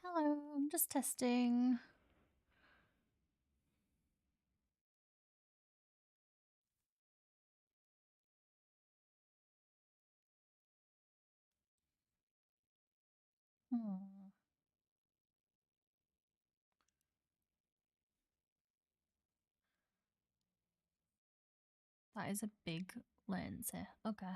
Hello, I'm just testing. Hmm. That is a big lens here. Okay.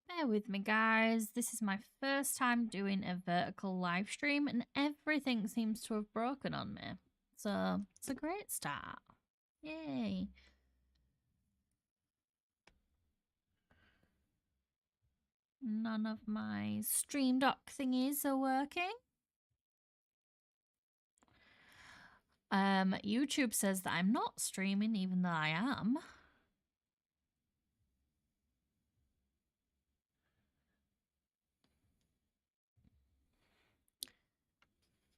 Bear with me, guys. This is my first time doing a vertical live stream, and everything seems to have broken on me. So it's a great start. Yay. None of my Stream Dock thingies are working. YouTube says that I'm not streaming, even though I am.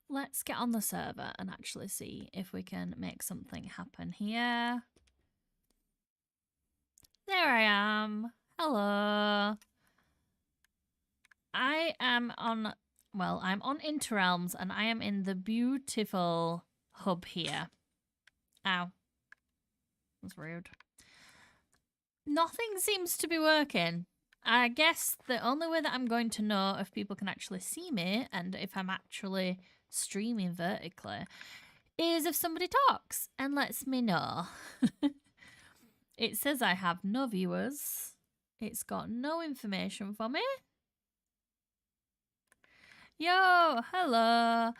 Let's get on the server and actually see if we can make something happen here. There I am. Hello. I am on, well, I'm on Interrealms and I am in the beautiful hub here. Ow. That's rude. Nothing seems to be working. I guess the only way that I'm going to know if people can actually see me and if I'm actually streaming vertically is if somebody talks and lets me know. It says I have no viewers. It's got no information for me. Yo, hello.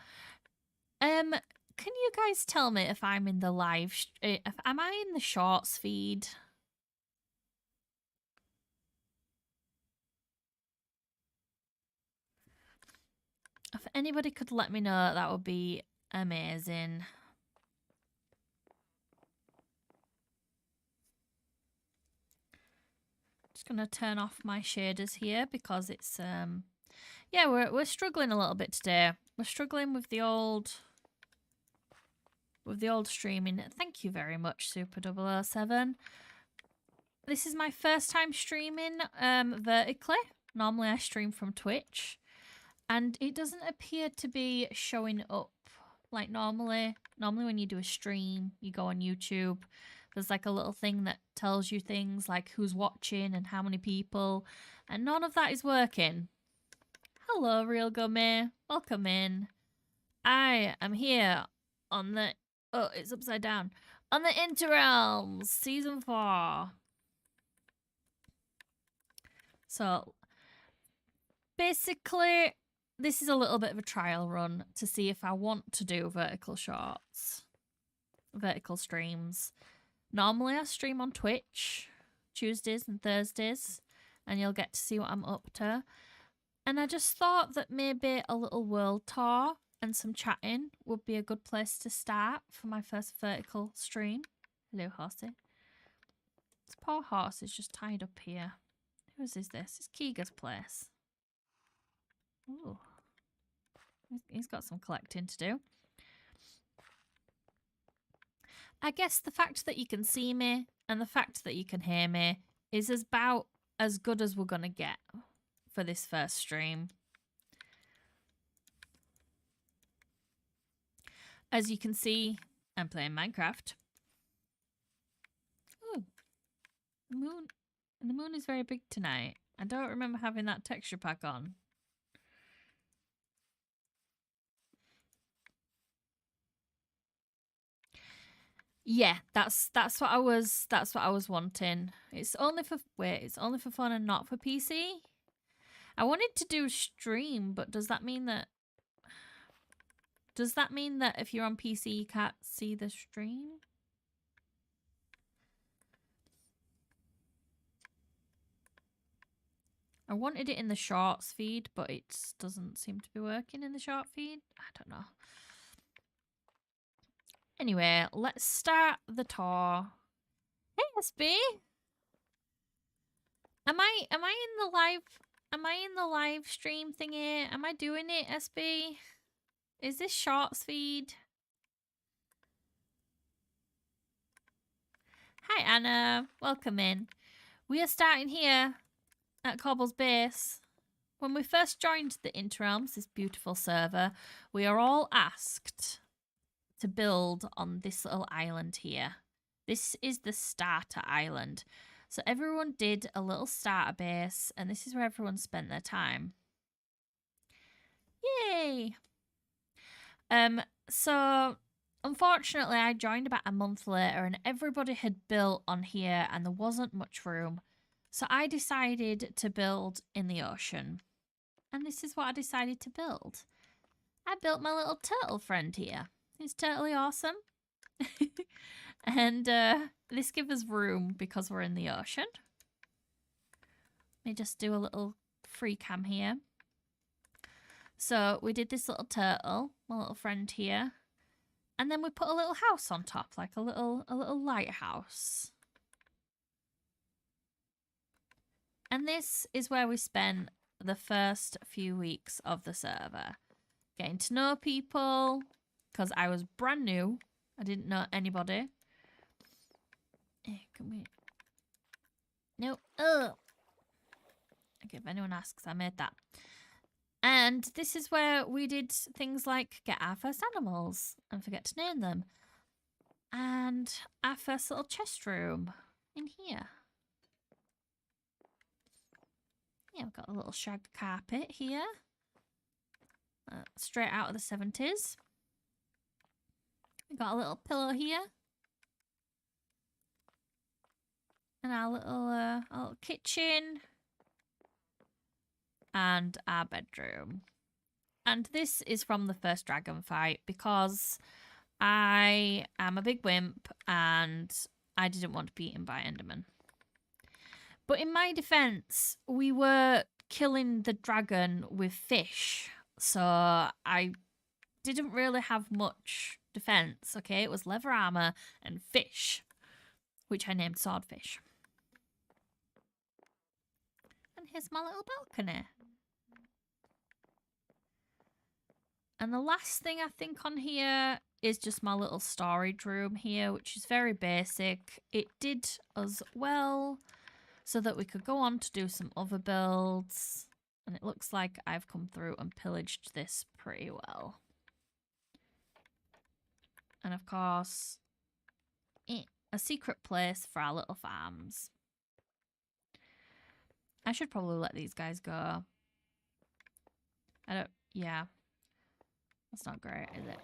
Can you guys tell me if I'm in the live? Am I in the shorts feed? If anybody could let me know, that would be amazing. Just gonna turn off my shaders here because it's yeah, we're struggling a little bit today. We're struggling with the old streaming. Thank you very much, Super007. This is my first time streaming vertically. Normally I stream from Twitch, and it doesn't appear to be showing up like normally. Normally when you do a stream, you go on YouTube, there's like a little thing that tells you things like who's watching and how many people, and none of that is working. Hello, Real Gummy. Welcome in. I am here on the... Oh, it's upside down. On the Interrealms, Season 4. So, basically, this is a little bit of a trial run to see if I want to do vertical shorts. Vertical streams. Normally, I stream on Twitch, Tuesdays and Thursdays, and you'll get to see what I'm up to. And I just thought that maybe a little world tour and some chatting would be a good place to start for my first vertical stream. Hello, horsey. This poor horse is just tied up here. Whose is this? It's Keega's place. Ooh. He's got some collecting to do. I guess the fact that you can see me and the fact that you can hear me is about as good as we're going to get for this first stream. As you can see, I'm playing Minecraft. Ooh, the moon is very big tonight. I don't remember having that texture pack on. Yeah, that's what I was wanting. It's only for fun and not for PC. I wanted to do stream, but does that mean that if you're on PC you can't see the stream? I wanted it in the shorts feed, but it doesn't seem to be working in the short feed. I don't know. Anyway, let's start the tour. Hey, SB. Am I in the live stream thingy? Am I doing it, SB? Is this shorts feed? Hi, Anna. Welcome in. We are starting here at Cobble's Base. When we first joined the Interrealms, this beautiful server, we are all asked to build on this little island here. This is the starter island. So everyone did a little starter base, and this is where everyone spent their time. Yay! So unfortunately I joined about a month later and everybody had built on here and there wasn't much room. So I decided to build in the ocean. And this is what I decided to build. I built my little turtle friend here. He's totally awesome. And this gives us room because we're in the ocean. Let me just do a little free cam here. So we did this little turtle, my little friend here. And then we put a little house on top, like a little lighthouse. And this is where we spent the first few weeks of the server. Getting to know people, because I was brand new. I didn't know anybody. Can we... No. Okay, if anyone asks, I made that. And this is where we did things like get our first animals and forget to name them. And our first little chest room in here. Yeah, we've got a little shag carpet here. Straight out of the 70s. We've got a little pillow here. And our little kitchen. And our bedroom. And this is from the first dragon fight because I am a big wimp and I didn't want to be eaten by Enderman. But in my defense, we were killing the dragon with fish. So I didn't really have much defense, okay? It was leather armor and fish, which I named Swordfish. And here's my little balcony. And the last thing I think on here is just my little storage room here, which is very basic. It did us well so that we could go on to do some other builds. And it looks like I've come through and pillaged this pretty well. And of course, a secret place for our little farms. I should probably let these guys go. Yeah. That's not great, is it?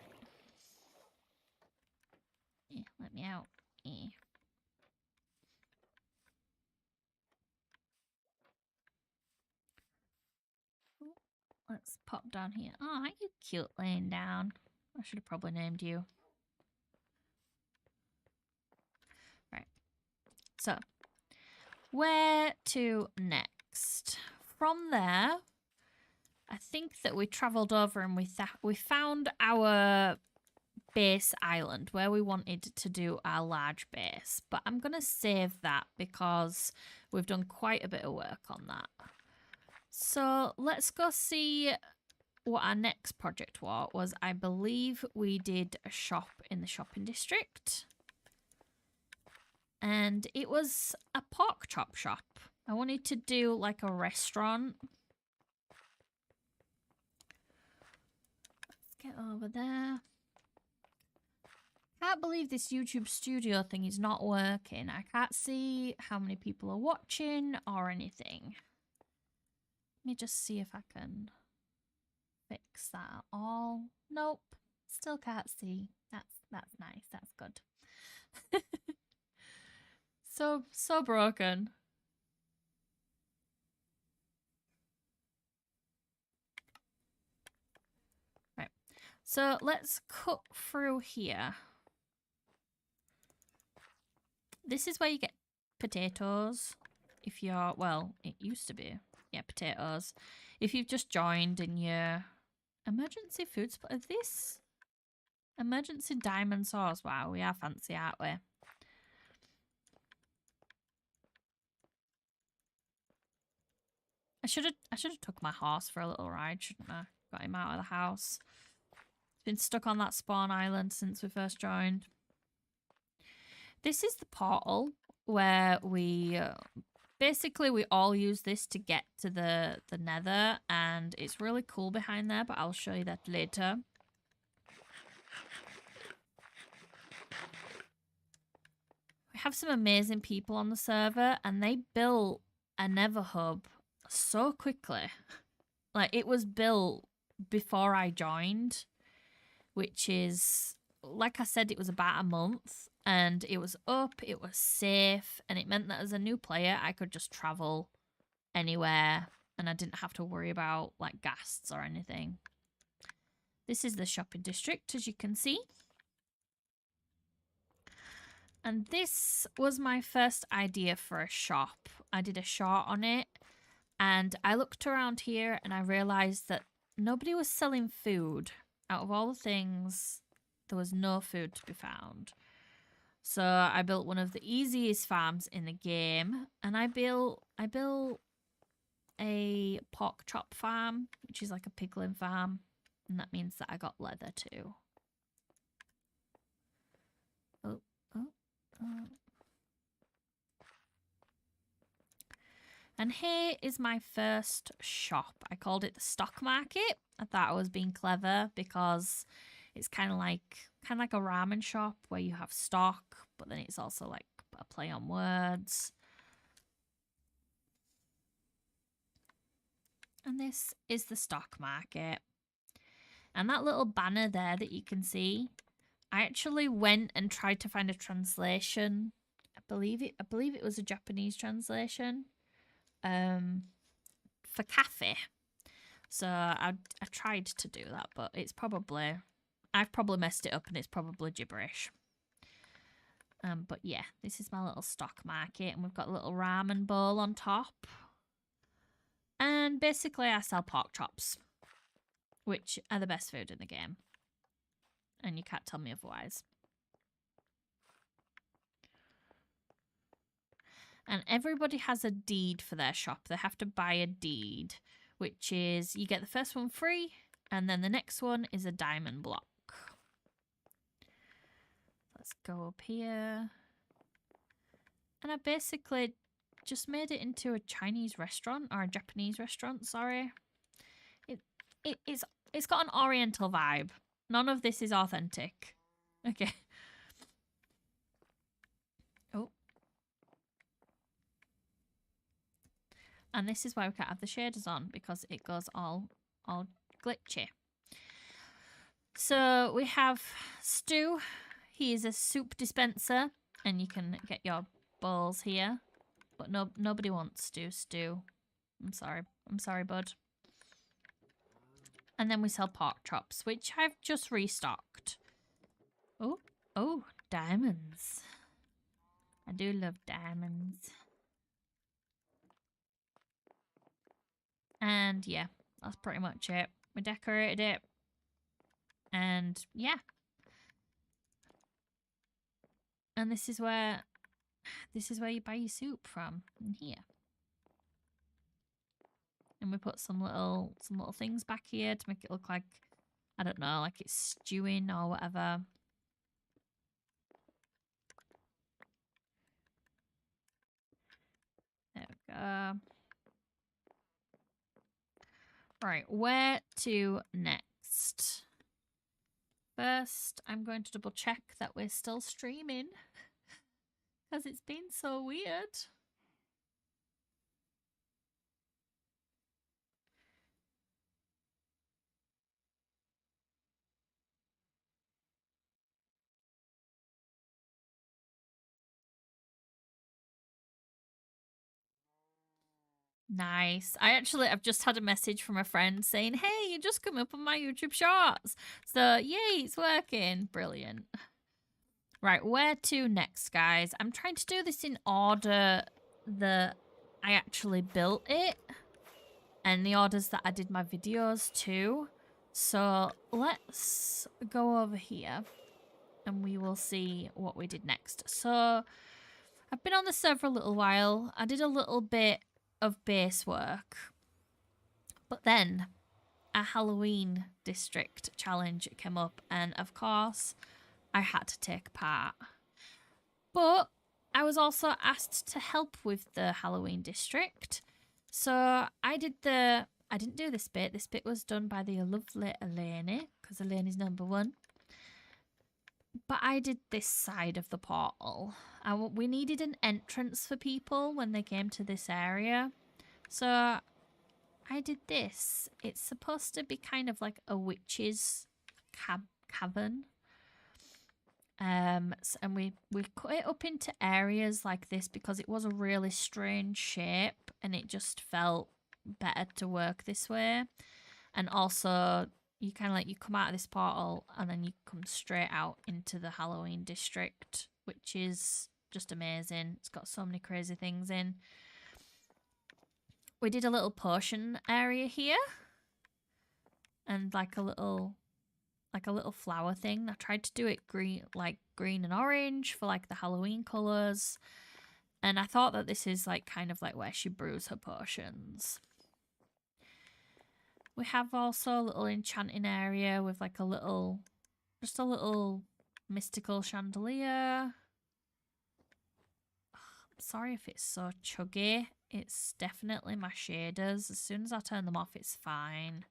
Let me out. Let's pop down here. Oh, aren't you cute laying down? I should have probably named you. Right. So, where to next? From there, I think that we travelled over and we found our base island where we wanted to do our large base. But I'm going to save that because we've done quite a bit of work on that. So let's go see what our next project was. I believe we did a shop in the shopping district. And it was a pork chop shop. I wanted to do like a restaurant. Let's get over there. Can't believe this YouTube studio thing is not working. I can't see how many people are watching or anything. Let me just see if I can fix that at all. Nope. Still can't see. That's nice. That's good. So broken. Right. So let's cut through here. This is where you get potatoes. If you're, well, it used to be. Yeah, potatoes. If you've just joined and you're emergency food supply, this emergency diamond sauce. Wow, we are fancy, aren't we? I should have took my horse for a little ride, shouldn't I? Got him out of the house. He's been stuck on that spawn island since we first joined. This is the portal where we basically we all use this to get to the nether, and it's really cool behind there, but I'll show you that later. We have some amazing people on the server, and they built a nether hub so quickly. Like, it was built before I joined, which is, like I said, it was about a month, and it was up, it was safe, and it meant that as a new player, I could just travel anywhere, and I didn't have to worry about, like, ghasts or anything. This is the shopping district, as you can see. And this was my first idea for a shop. I did a short on it, and I looked around here and I realised that nobody was selling food. Out of all the things, there was no food to be found. So I built one of the easiest farms in the game, and I built a pork chop farm, which is like a piglin farm, and that means that I got leather too. And here is my first shop. I called it the stock market. I thought I was being clever because it's kind of like a ramen shop where you have stock, but then it's also like a play on words. And this is the stock market. And that little banner there that you can see, I actually went and tried to find a translation. I believe it was a Japanese translation. For cafe. So I tried to do that, but I've probably messed it up and it's probably gibberish. But yeah, this is my little stock market, and we've got a little ramen bowl on top. And basically I sell pork chops, which are the best food in the game. And you can't tell me otherwise. And everybody has a deed for their shop. They have to buy a deed, which is you get the first one free, and then the next one is a diamond block. Let's go up here. And I basically just made it into a Chinese restaurant, or a Japanese restaurant, sorry. It's got an oriental vibe. None of this is authentic. Okay. Oh. And this is why we can't have the shaders on, because it goes all glitchy. So we have Stu. He is a soup dispenser, and you can get your bowls here. But nobody wants Stu. I'm sorry, bud. And then we sell pork chops, which I've just restocked. Oh, diamonds. I do love diamonds. And yeah, that's pretty much it. We decorated it. And yeah. And this is where you buy your soup from, in here. And we put some little things back here to make it look like, I don't know, like it's stewing or whatever. There we go. Right, where to next? First, I'm going to double check that we're still streaming, because it's been so weird. Nice. I've just had a message from a friend saying, hey, you just come up on my YouTube shorts. So, yay, it's working. Brilliant. Right, where to next, guys? I'm trying to do this in order that I actually built it. and the orders that I did my videos to. So let's go over here and we will see what we did next. So I've been on the server a little while. I did a little bit of base work, but then a Halloween district challenge came up, and of course I had to take part. But I was also asked to help with the Halloween district. So I didn't do this bit. This bit was done by the lovely Eleni, because Eleni's number one. But I did this side of the portal. We needed an entrance for people when they came to this area. So I did this. It's supposed to be kind of like a witch's cavern. And we cut it up into areas like this because it was a really strange shape and it just felt better to work this way. And also you kind of like, you come out of this portal and then you come straight out into the Halloween district, which is just amazing. It's got so many crazy things in. We did a little potion area here and like a little flower thing. I tried to do it green and orange for like the Halloween colours. And I thought that this is like kind of like where she brews her potions. We have also a little enchanting area with like just a little mystical chandelier. I'm sorry if it's so chuggy. It's definitely my shaders. As soon as I turn them off, it's fine.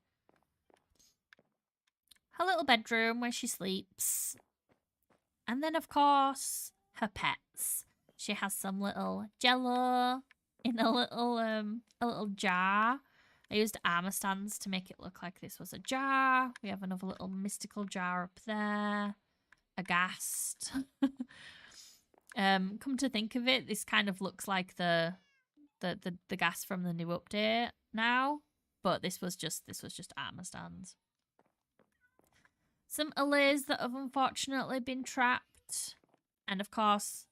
Her little bedroom where she sleeps. And then, of course, her pets. She has some little jello in a little jar. I used armor stands to make it look like this was a jar. We have another little mystical jar up there. A ghast. Come to think of it, this kind of looks like the ghast from the new update now, but this was just armor stands. Some allays that have unfortunately been trapped, and of course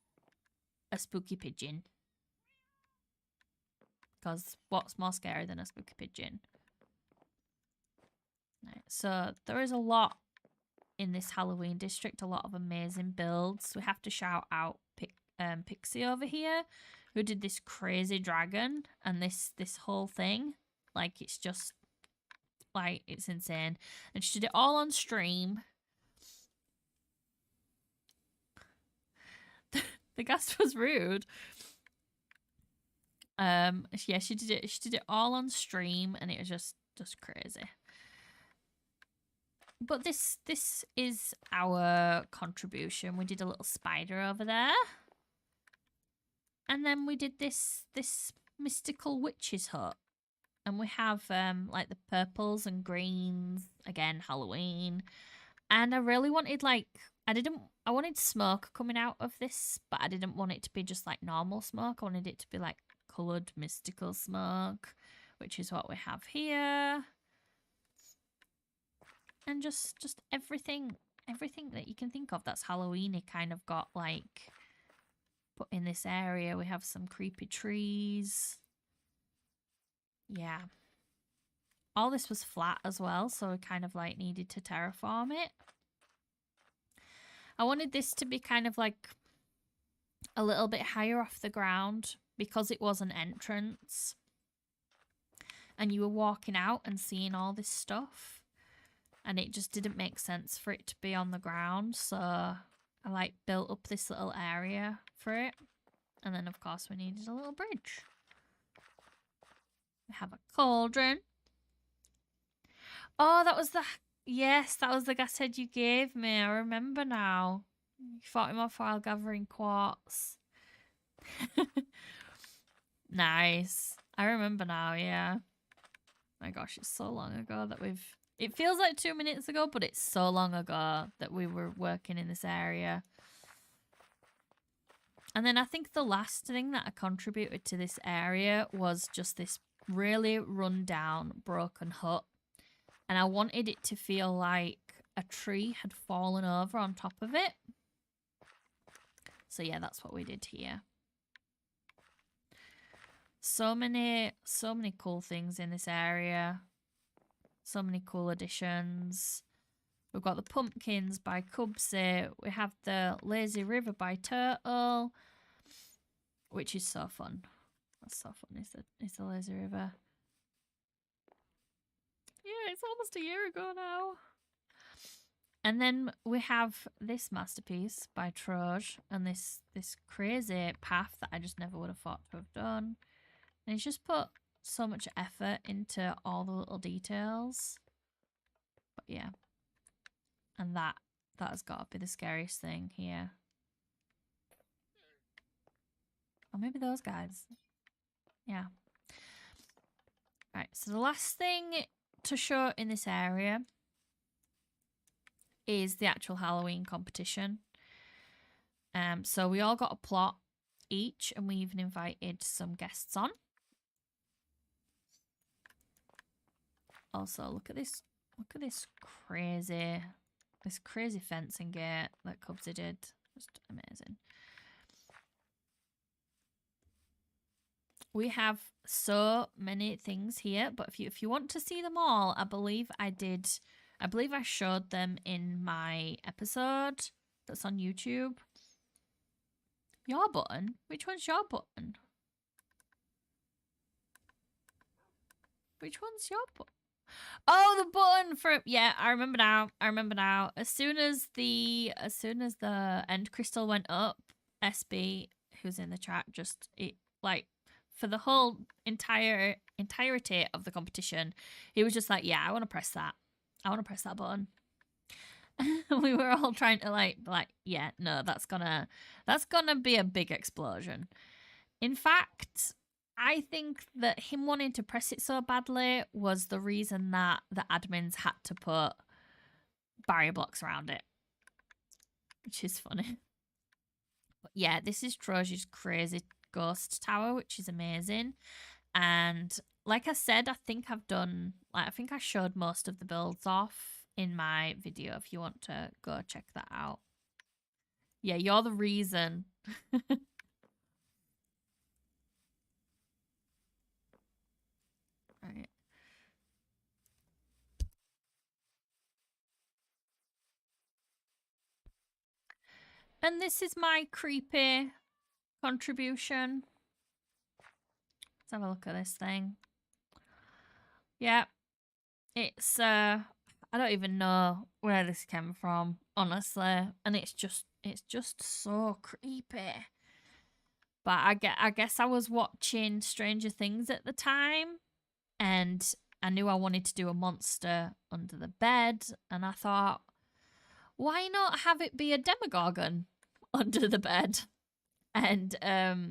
a spooky pigeon. Because what's more scary than a spooky pigeon? Right, so there is a lot in this Halloween district, a lot of amazing builds. We have to shout out Pixie over here, who did this crazy dragon and this whole thing. Like, it's just, like, it's insane. And she did it all on stream. The guest was rude. Yeah, she did it all on stream, and it was just crazy. But this is our contribution. We did a little spider over there, and then we did this mystical witch's hut, and we have like the purples and greens, again Halloween. And I really wanted, like, I wanted smoke coming out of this, but I didn't want it to be just like normal smoke. I wanted it to be like coloured mystical smoke, which is what we have here. And just everything that you can think of that's Halloween-y kind of got like put in this area. We have some creepy trees. Yeah. All this was flat as well, so we kind of like needed to terraform it. I wanted this to be kind of like a little bit higher off the ground because it was an entrance. And you were walking out and seeing all this stuff. And it just didn't make sense for it to be on the ground. So I like built up this little area for it. And then of course we needed a little bridge. We have a cauldron. Oh, that was the... Yes, that was the gas head you gave me. I remember now. You fought him off while gathering quartz. Nice. I remember now, yeah. My gosh, it's so long ago that we've... It feels like 2 minutes ago, but it's so long ago that we were working in this area. And then I think the last thing that I contributed to this area was just this really run-down, broken hut. And I wanted it to feel like a tree had fallen over on top of it. So yeah, that's what we did here. So many cool things in this area. So many cool additions. We've got the pumpkins by Cubsy. We have the Lazy River by Turtle, which is so fun. That's so fun. Is the Lazy River? Yeah, it's almost a year ago now. And then we have this masterpiece by Troj, and this crazy path that I just never would have thought to have done. And he's just put so much effort into all the little details. But yeah. And that has got to be the scariest thing here. Or maybe those guys. Yeah. Right, so the last thing to show in this area is the actual Halloween competition. So we all got a plot each, and we even invited some guests on. Also, look at this crazy fencing gate that Cubsy did. Just amazing. We have so many things here, but if you want to see them all, I believe I showed them in my episode that's on YouTube. Your button? Which one's your button? Which one's your button? Oh, the button for, yeah, I remember now. As soon as the end crystal went up, SB, who's in the chat, just for the whole entirety of the competition, he was just like, yeah, I want to press that. I want to press that button. We were all trying to yeah, no, that's gonna be a big explosion. In fact, I think that him wanting to press it so badly was the reason that the admins had to put barrier blocks around it, which is funny. But yeah, this is Troj's crazy ghost tower, which is amazing. And like I said, I think I showed most of the builds off in my video if you want to go check that out. Yeah, you're the reason. Right. And this is my creepy contribution. Let's have a look at this thing. Yeah. It's I don't even know where this came from, honestly. And it's just so creepy. But I guess I was watching Stranger Things at the time, and I knew I wanted to do a monster under the bed, and I thought, why not have it be a Demogorgon under the bed? And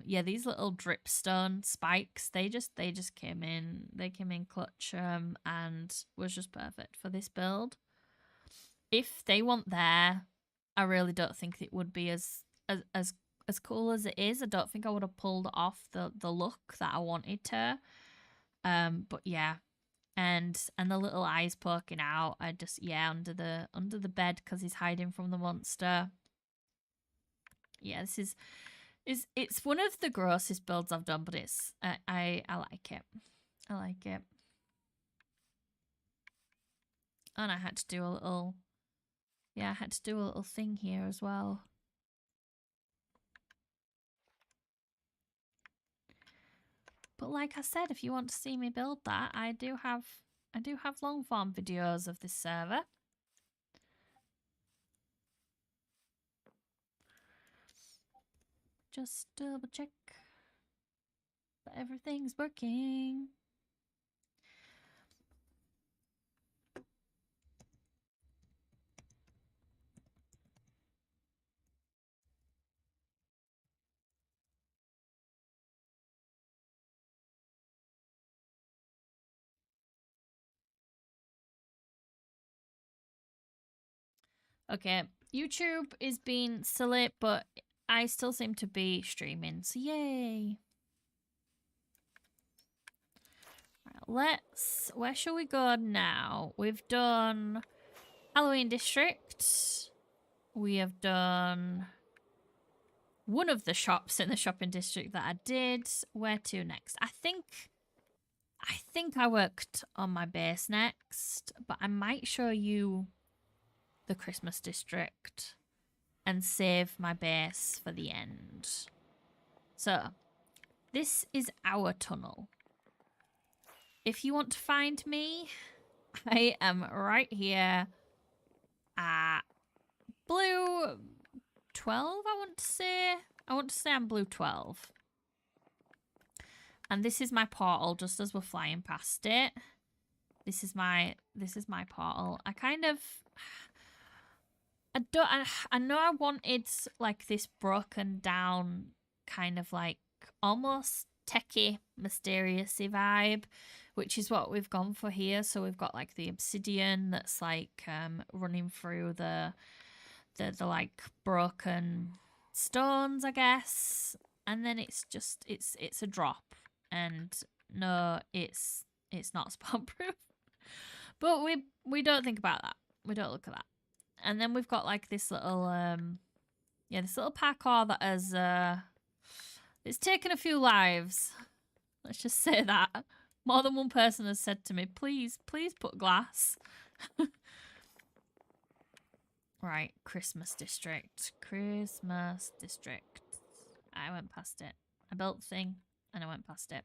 yeah, these little dripstone spikes, they just came in. They came in clutch, and was just perfect for this build. If they weren't there, I really don't think it would be as cool as it is. I don't think I would have pulled off the look that I wanted to. But yeah, and the little eyes poking out. I just, yeah, under the bed because he's hiding from the monster. Yeah, this is it's one of the grossest builds I've done, but it's I like it. I like it. And I had to do a little, yeah, I had to do a little thing here as well. But like I said, if you want to see me build that, I do have long form videos of this server. Just double check that everything's working. Okay, YouTube is being silly, but I still seem to be streaming, so yay. Where shall we go now? We've done Halloween District. We have done one of the shops in the shopping district that I did. Where to next? I think I worked on my base next, but I might show you the Christmas district and save my base for the end. So, this is our tunnel. If you want to find me, I am right here at blue 12, I want to say. I want to say I'm blue 12. And this is my portal just as we're flying past it. This is my portal. I know I wanted like this broken down kind of like almost techie, mysterious-y vibe, which is what we've gone for here. So we've got like the obsidian that's like running through the like broken stones, I guess. And then it's just it's a drop. And no, it's not spawn proof. But we don't think about that. We don't look at that. And then we've got like this little this little parkour that has it's taken a few lives. Let's just say that. More than one person has said to me, please put glass. Right, Christmas district. Christmas district. I went past it. I built the thing and I went past it.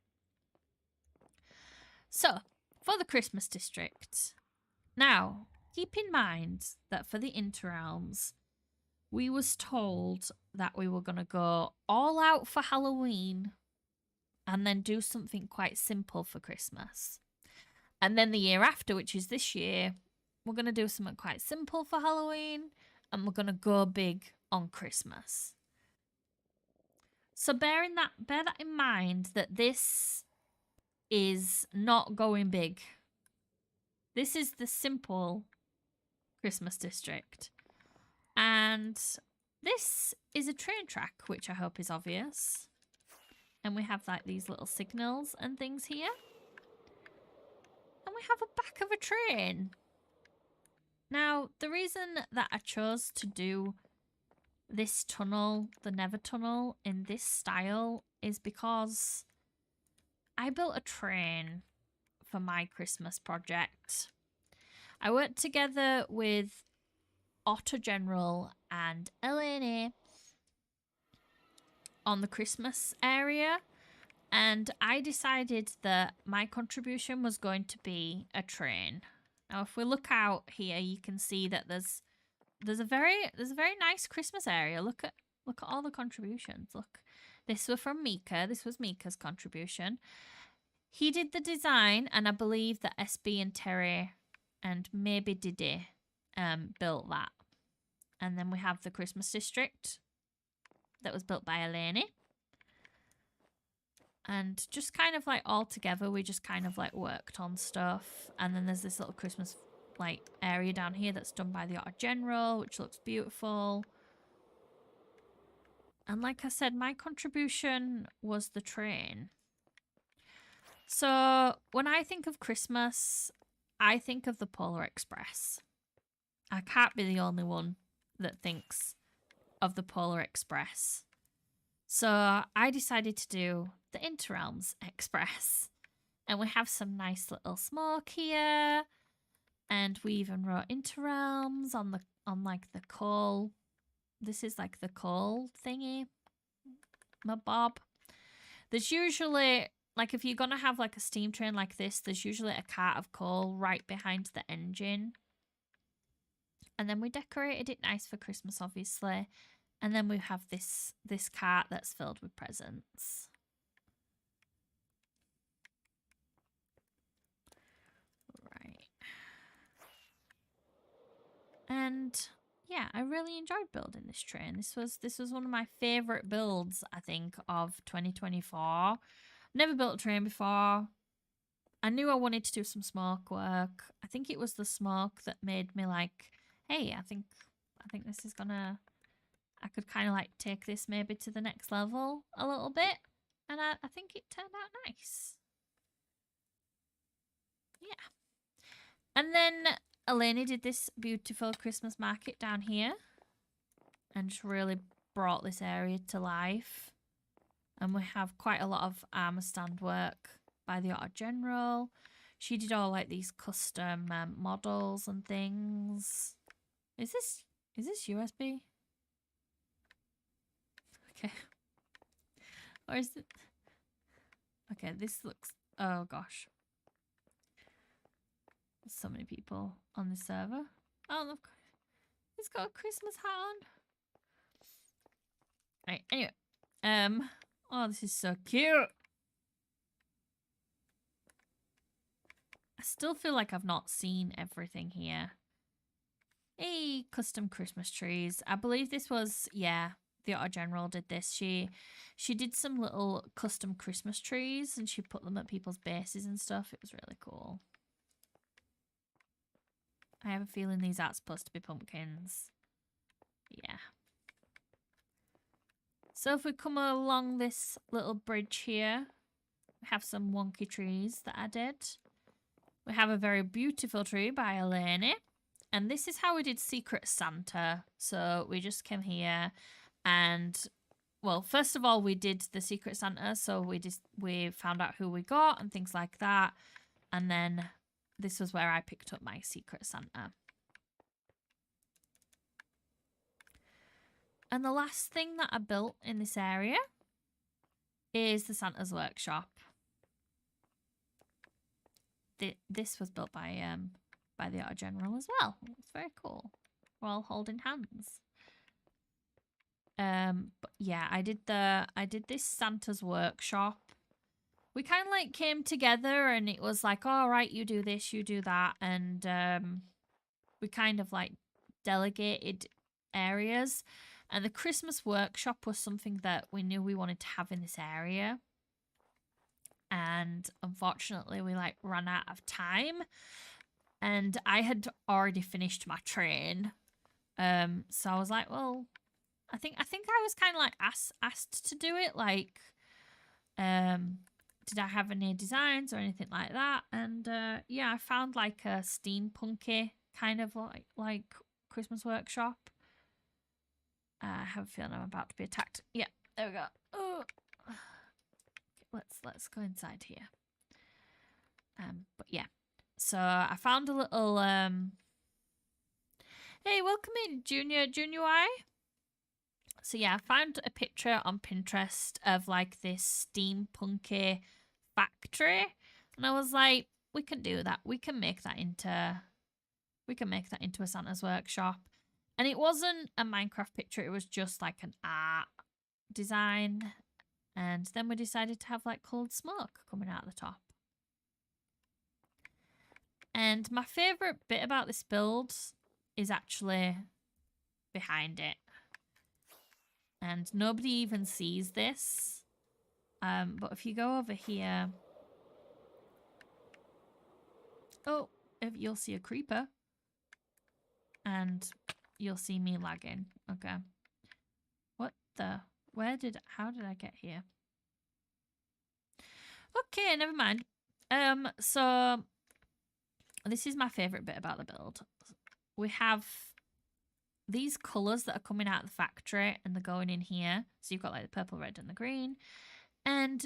So, for the Christmas district. Now, keep in mind that for the Interrealms, we was told that we were going to go all out for Halloween and then do something quite simple for Christmas. And then the year after, which is this year, we're going to do something quite simple for Halloween and we're going to go big on Christmas. So bear that in mind, that this is not going big. This is the simple Christmas district. And this is a train track, which I hope is obvious. And we have like these little signals and things here. And we have a back of a train. Now, the reason that I chose to do this tunnel, the Nether Tunnel, in this style is because I built a train for my Christmas project. I worked together with Otto General and Eleni on the Christmas area, and I decided that my contribution was going to be a train. Now, if we look out here, you can see that there's a very nice Christmas area. Look at all the contributions. Look, this was from Mika. This was Mika's contribution. He did the design, and I believe that SB and Terry and maybe Didi built that. And then we have the Christmas district that was built by Eleni. And just kind of like all together, we just kind of like worked on stuff. And then there's this little Christmas like area down here that's done by the Otto General, which looks beautiful. And like I said, my contribution was the train. So when I think of Christmas, I think of the Polar Express. I can't be the only one that thinks of the Polar Express. So I decided to do the Interrealms Express. And we have some nice little smoke here. And we even wrote Interrealms on like the coal. This is like the coal thingy. My bob. There's usually, like if you're going to have like a steam train like this, there's usually a cart of coal right behind the engine. And then we decorated it nice for Christmas, obviously. And then we have this cart that's filled with presents. Right. And yeah, I really enjoyed building this train. This was one of my favorite builds, I think, of 2024. Never built a train before. I knew I wanted to do some smoke work. I think it was the smoke that made me like, hey, I think this is gonna, I could kind of like take this maybe to the next level a little bit. And I think it turned out nice. Yeah. And then Eleni did this beautiful Christmas market down here. And just really brought this area to life. And we have quite a lot of armor stand work by the Auto General. She did all like these custom models and things. Is this USB? Okay. Or is it? Okay, this looks. Oh gosh. There's so many people on the server. Oh look, he's got a Christmas hat on. Right. Anyway, oh, this is so cute. I still feel like I've not seen everything here. Hey, custom Christmas trees. I believe this was, yeah, the Auto General did this. She did some little custom Christmas trees and she put them at people's bases and stuff. It was really cool. I have a feeling these aren't supposed to be pumpkins. Yeah. So if we come along this little bridge here, we have some wonky trees that I did. We have a very beautiful tree by Eleni. And this is how we did Secret Santa. So we just came here and, well, first of all, we did the Secret Santa. So we found out who we got and things like that. And then this was where I picked up my Secret Santa. And the last thing that I built in this area is the Santa's Workshop. This was built by the Auto General as well. It's very cool. We're all holding hands. But yeah, I did this Santa's Workshop. We kind of like came together and it was like, all right, you do this, you do that. And we kind of like delegated areas. And the Christmas Workshop was something that we knew we wanted to have in this area. And unfortunately, we like ran out of time. And I had already finished my train. So I was like, well, I think I was kind of like asked to do it. Like, did I have any designs or anything like that? And yeah, I found like a steampunky kind of like Christmas Workshop. I have a feeling I'm about to be attacked. Yeah, there we go. Oh. Okay, let's go inside here. But yeah. So I found a little hey, welcome in, Junior Y. So yeah, I found a picture on Pinterest of like this steampunky factory. And I was like, we can do that. We can make that into a Santa's Workshop. And it wasn't a Minecraft picture, it was just like an art design. And then we decided to have like cold smoke coming out of the top. And my favourite bit about this build is actually behind it. And nobody even sees this. But if you go over here... Oh, you'll see a creeper. And you'll see me lagging. Okay. What the... How did I get here? Okay, never mind. So... This is my favourite bit about the build. We have these colours that are coming out of the factory and they're going in here. So you've got like the purple, red and the green. And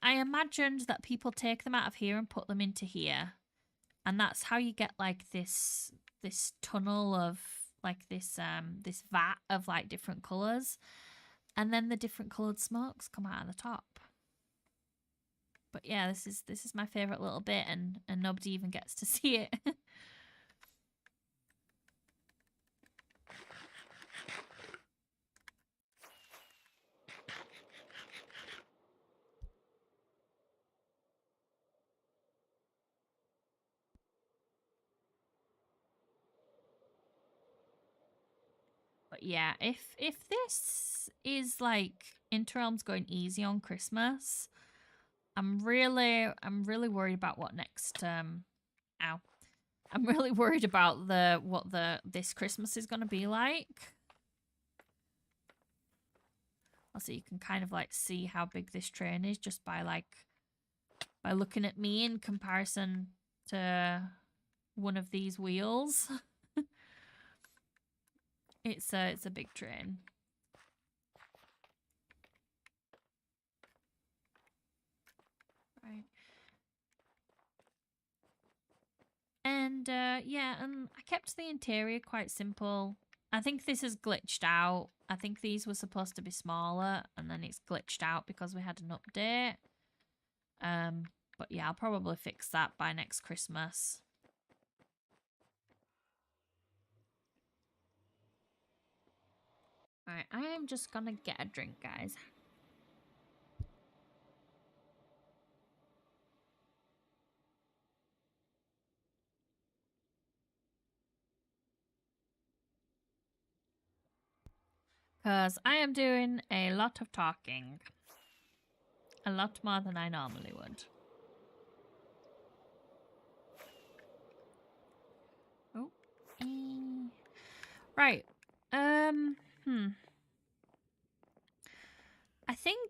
I imagined that people take them out of here and put them into here. And that's how you get like this tunnel of like this vat of like different colours. And then the different coloured smokes come out of the top. But yeah, this is my favourite little bit and nobody even gets to see it. But yeah, if this is like Interrealm's going easy on Christmas, I'm really worried about what next ow. I'm really worried about what this Christmas is going to be like. Also, you can kind of like see how big this train is just by looking at me in comparison to one of these wheels. It's a big train. yeah, and I kept the interior quite simple. I think this is glitched out. I think these were supposed to be smaller, and then it's glitched out because we had an update. But yeah, I'll probably fix that by next Christmas. Alright, I am just gonna get a drink, guys. Because I am doing a lot of talking. A lot more than I normally would. Oh. Right. I think...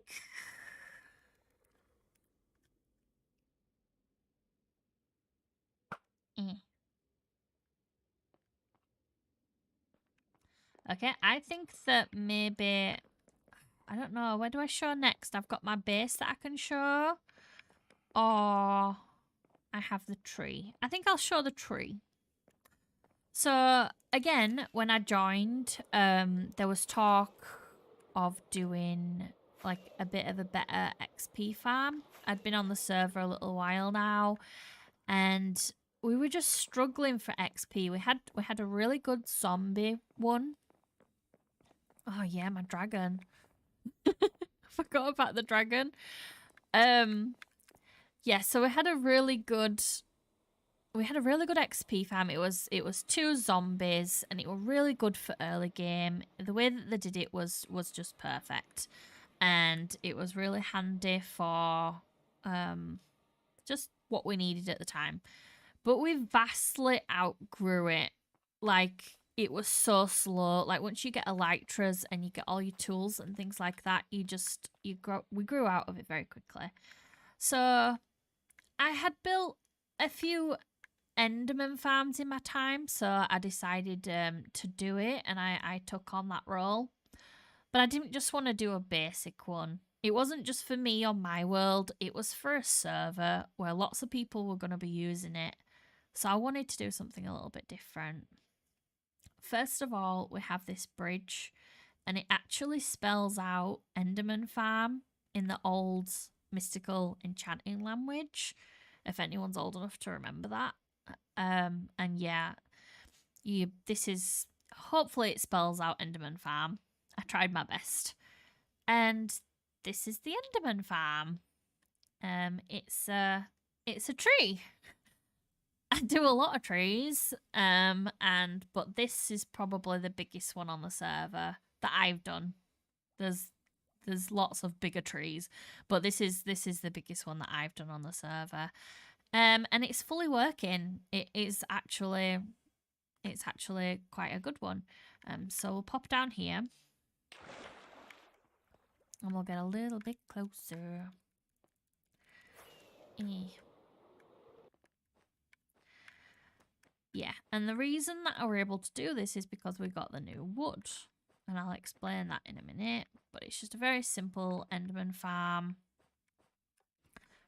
Okay, I think that maybe... I don't know, where do I show next? I've got my base that I can show. Or I have the tree. I think I'll show the tree. So, again, when I joined, there was talk of doing like a bit of a better XP farm. I'd been on the server a little while now, and we were just struggling for XP. We had a really good zombie one. Oh yeah, my dragon. I forgot about the dragon. Yeah, so we had a really good XP farm. It was 2 zombies, and it was really good for early game. The way that they did it was just perfect, and it was really handy for just what we needed at the time. But we vastly outgrew it. Like, it was so slow. Like, once you get elytras and you get all your tools and things like that, we grew out of it very quickly. So I had built a few Enderman farms in my time, so I decided to do it, and I took on that role. But I didn't just want to do a basic one. It wasn't just for me on my world, it was for a server where lots of people were going to be using it. So I wanted to do something a little bit different. First of all, we have this bridge, and it actually spells out Enderman Farm in the old mystical enchanting language, if anyone's old enough to remember that. And yeah, hopefully it spells out Enderman Farm. I tried my best. And this is the Enderman Farm. It's a tree. I do a lot of trees, but this is probably the biggest one on the server that I've done. There's lots of bigger trees, but this is the biggest one that I've done on the server. And it's fully working. It's actually quite a good one. So we'll pop down here, and we'll get a little bit closer. Yeah, and the reason that we're able to do this is because we got the new wood. And I'll explain that in a minute. But it's just a very simple Enderman farm.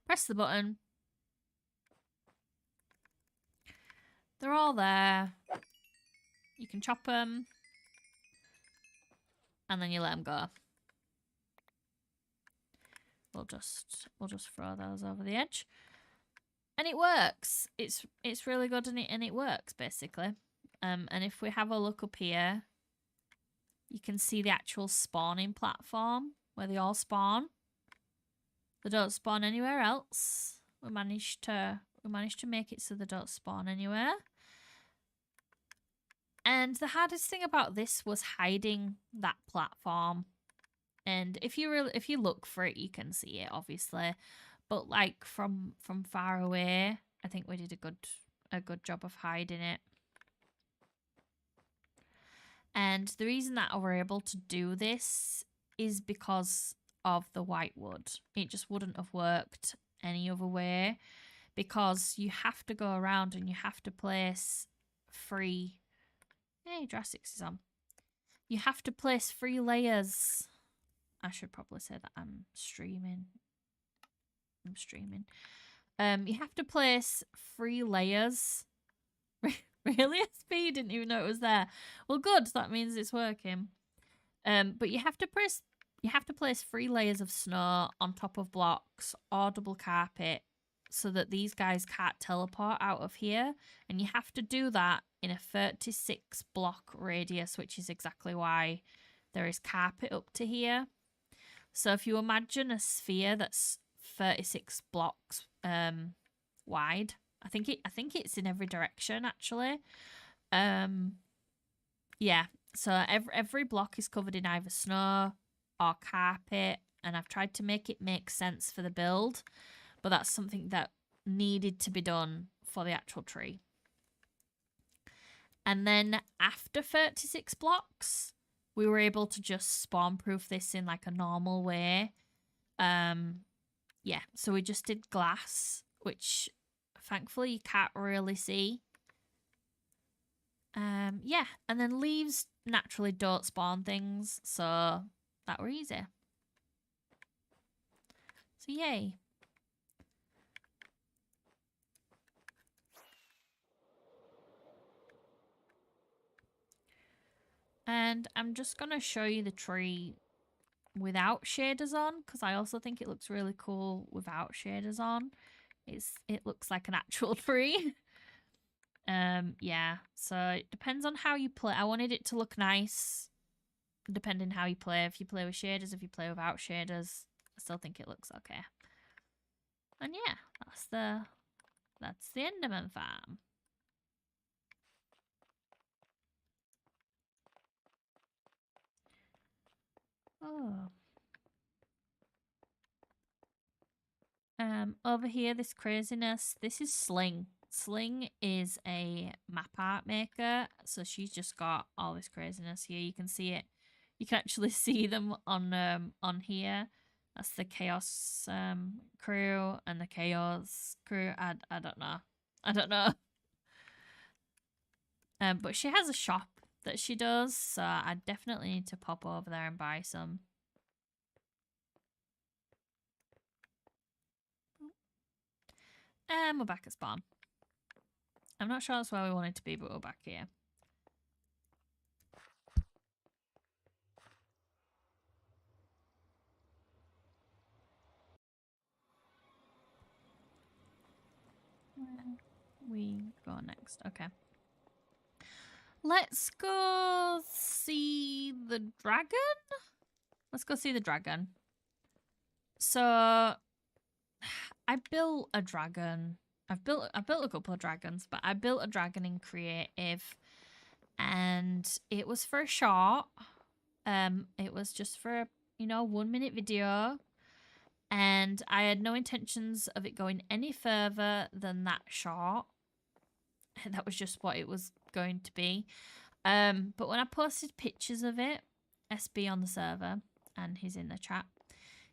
Press the button. They're all there. You can chop them. And then you let them go. We'll just throw those over the edge. And it works. It's really good, and it works, basically. And if we have a look up here, you can see the actual spawning platform where they all spawn. They don't spawn anywhere else. We managed to make it so they don't spawn anywhere. And the hardest thing about this was hiding that platform. And if you look for it, you can see it, obviously. But like from far away, I think we did a good job of hiding it. And the reason that we're able to do this is because of the white wood. It just wouldn't have worked any other way, because you have to go around and you have to place free... Hey, Drassix is on. You have to place 3 layers. I should probably say that I'm streaming. You have to place 3 layers Really, SP? You didn't even know it was there. Well, good. That means it's working. But you have to place 3 layers of snow on top of blocks or double carpet so that these guys can't teleport out of here. And you have to do that in a 36 block radius, which is exactly why there is carpet up to here. So if you imagine a sphere that's 36 blocks wide, I think it's in every direction actually. Yeah. So every block is covered in either snow or carpet, and I've tried to make it make sense for the build, but that's something that needed to be done for the actual tree. And then after 36 blocks, we were able to just spawn proof this in like a normal way. Yeah, so we just did glass, which thankfully you can't really see. Yeah, and then leaves naturally don't spawn things, so that were easy. So yay. And I'm just going to show you the tree without shaders on, because I also think it looks really cool without shaders on. It looks like an actual tree. Yeah, so it depends on how you play. I wanted it to look nice depending how you play. If you play with shaders, if you play without shaders, I still think it looks okay. And yeah, that's the Enderman farm. Oh. Over here, this craziness. This is Sling. Sling is a map art maker, so she's just got all this craziness here. You can see it. You can actually see them on here. That's the Chaos crew and the Chaos crew. I don't know. I don't know. But she has a shop that she does, so I definitely need to pop over there and buy some. And we're back at spawn. I'm not sure that's where we wanted to be, but we're back here. Where we go next? Okay. Let's go see the dragon. Let's go see the dragon. So I built a dragon. I've built a couple of dragons, but I built a dragon in creative, and it was for a short. It was just for, you know, 1 minute video, and I had no intentions of it going any further than that short. That was just what it was going to be. But when I posted pictures of it, SB on the server, and he's in the chat,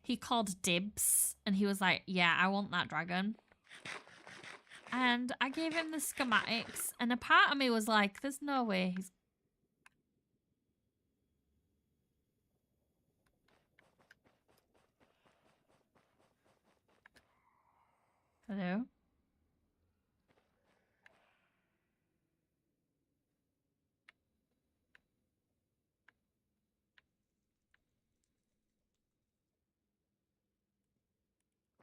he called dibs, and he was like, yeah, I want that dragon. And I gave him the schematics, and a part of me was like, there's no way he's... Hello?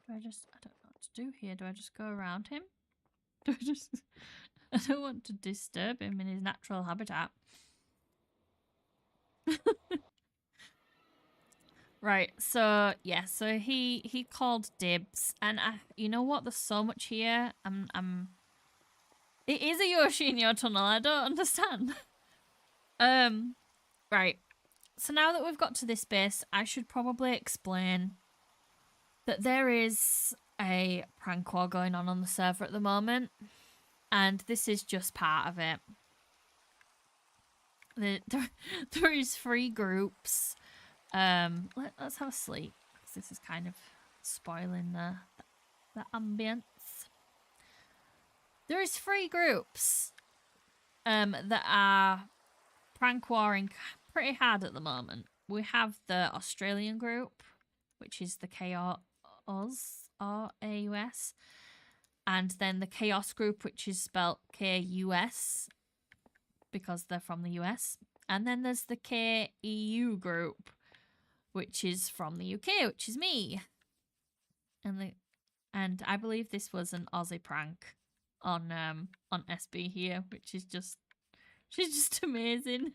I don't know what to do here. Do I just go around him? Do I just... I don't want to disturb him in his natural habitat. Right, so yeah, so he called dibs, and you know what? There's so much here. It is a Yoshi in your tunnel. I don't understand. Right. So now that we've got to this base, I should probably explain that there is a prank war going on the server at the moment, and this is just part of it. There is 3 groups. Let's have a sleep, because this is kind of spoiling the ambience. There is 3 groups that are prank warring pretty hard at the moment. We have the Australian group, which is the KAUS, And then the Chaos group, which is spelled KUS because they're from the US. And then there's the KEU group, which is from the UK, which is me. And I believe this was an Aussie prank on SB here, which is just amazing.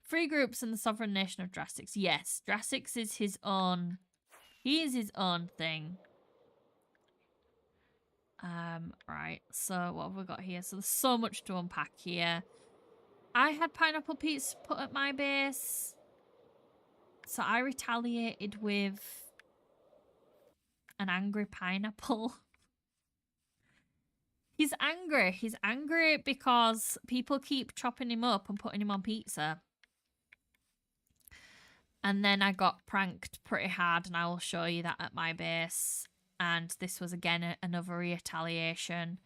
Free groups and the sovereign nation of Drastics. Yes, Drastics is his own. He is his own thing. Right. So what have we got here? So there's so much to unpack here. I had Pineapple Pete's put at my base, so I retaliated with an angry pineapple. He's angry. He's angry because people keep chopping him up and putting him on pizza. And then I got pranked pretty hard, and I will show you that at my base. And this was again another retaliation.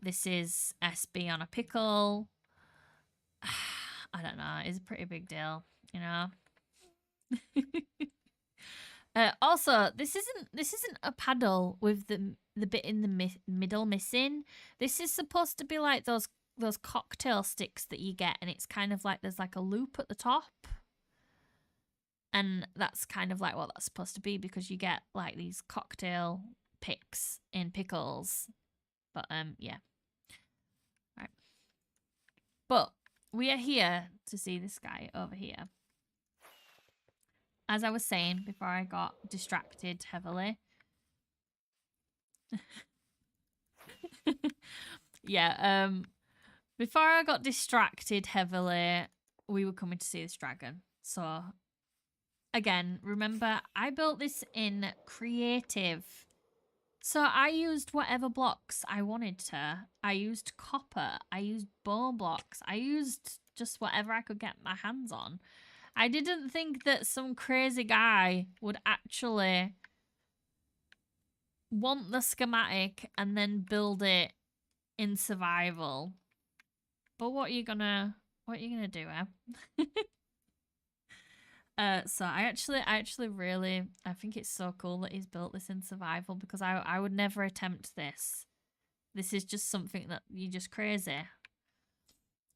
This is SB on a pickle. I don't know. It's a pretty big deal, you know. Also, this isn't a paddle with the bit in the middle missing. This is supposed to be like those cocktail sticks that you get, and it's kind of like there's like a loop at the top. And that's kind of like what that's supposed to be, because you get like these cocktail picks in pickles. But yeah. Right. But we are here to see this guy over here. As I was saying before I got distracted heavily. Yeah, before I got distracted heavily, we were coming to see this dragon. So again, remember, I built this in creative. So I used whatever blocks I wanted to. I used copper. I used bone blocks. I used just whatever I could get my hands on. I didn't think that some crazy guy would actually want the schematic and then build it in survival. But what are you gonna do, eh? So I actually really, I think it's so cool that he's built this in survival, because I would never attempt this. This is just something that you're just crazy.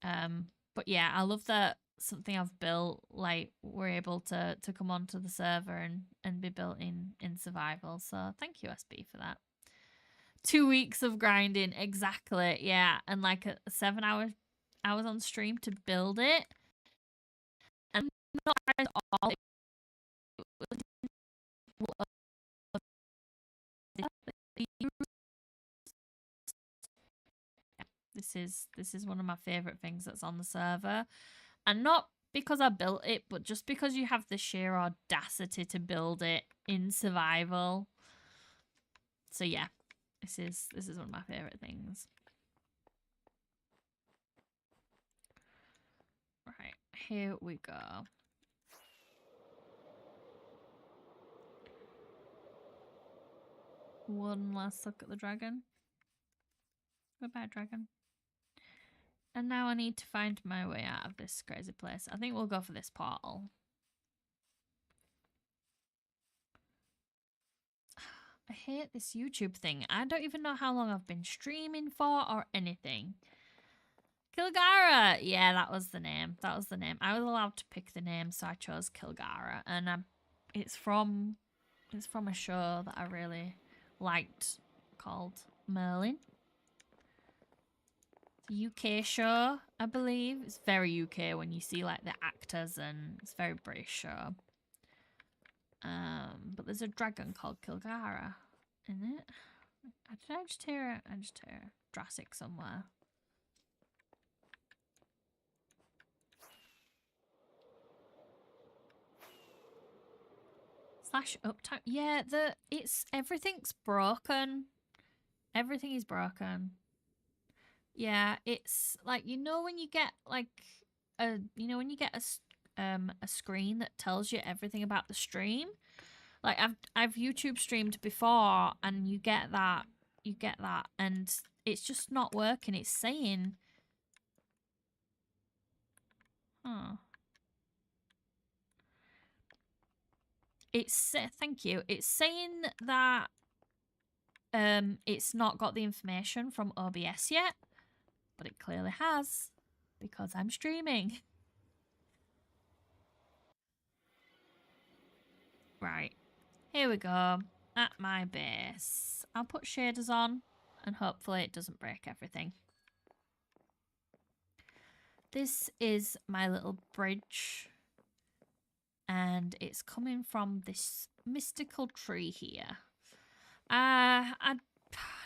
But yeah, I love that something I've built, like, we're able to come onto the server and be built in survival. So thank you, SB, for that. 2 weeks of grinding, exactly. Yeah, and like 7 hours on stream to build it. And not at all. This is one of my favorite things that's on the server, and not because I built it, but just because you have the sheer audacity to build it in survival. So yeah, this is one of my favorite things. Right, here we go. One last look at the dragon. Goodbye, dragon. And now I need to find my way out of this crazy place. I think we'll go for this portal. I hate this YouTube thing. I don't even know how long I've been streaming for or anything. Kilgara! Yeah, that was the name. That was the name. I was allowed to pick the name, so I chose Kilgara. And it's from a show that I really liked called Merlin. UK show, I believe. It's very UK when you see like the actors, and it's a very British show. But there's a dragon called Kilgara in it. Did I just hear it? I just hear Drassic somewhere. Slash uptime. Yeah, everything's broken. Everything is broken. Yeah, it's like, you know when you get like a screen that tells you everything about the stream? Like I've YouTube streamed before, and you get that and it's just not working. It's saying, thank you. It's saying that it's not got the information from OBS yet, but it clearly has because I'm streaming. Right, here we go at my base. I'll put shaders on and hopefully it doesn't break everything. This is my little bridge and it's coming from this mystical tree here. I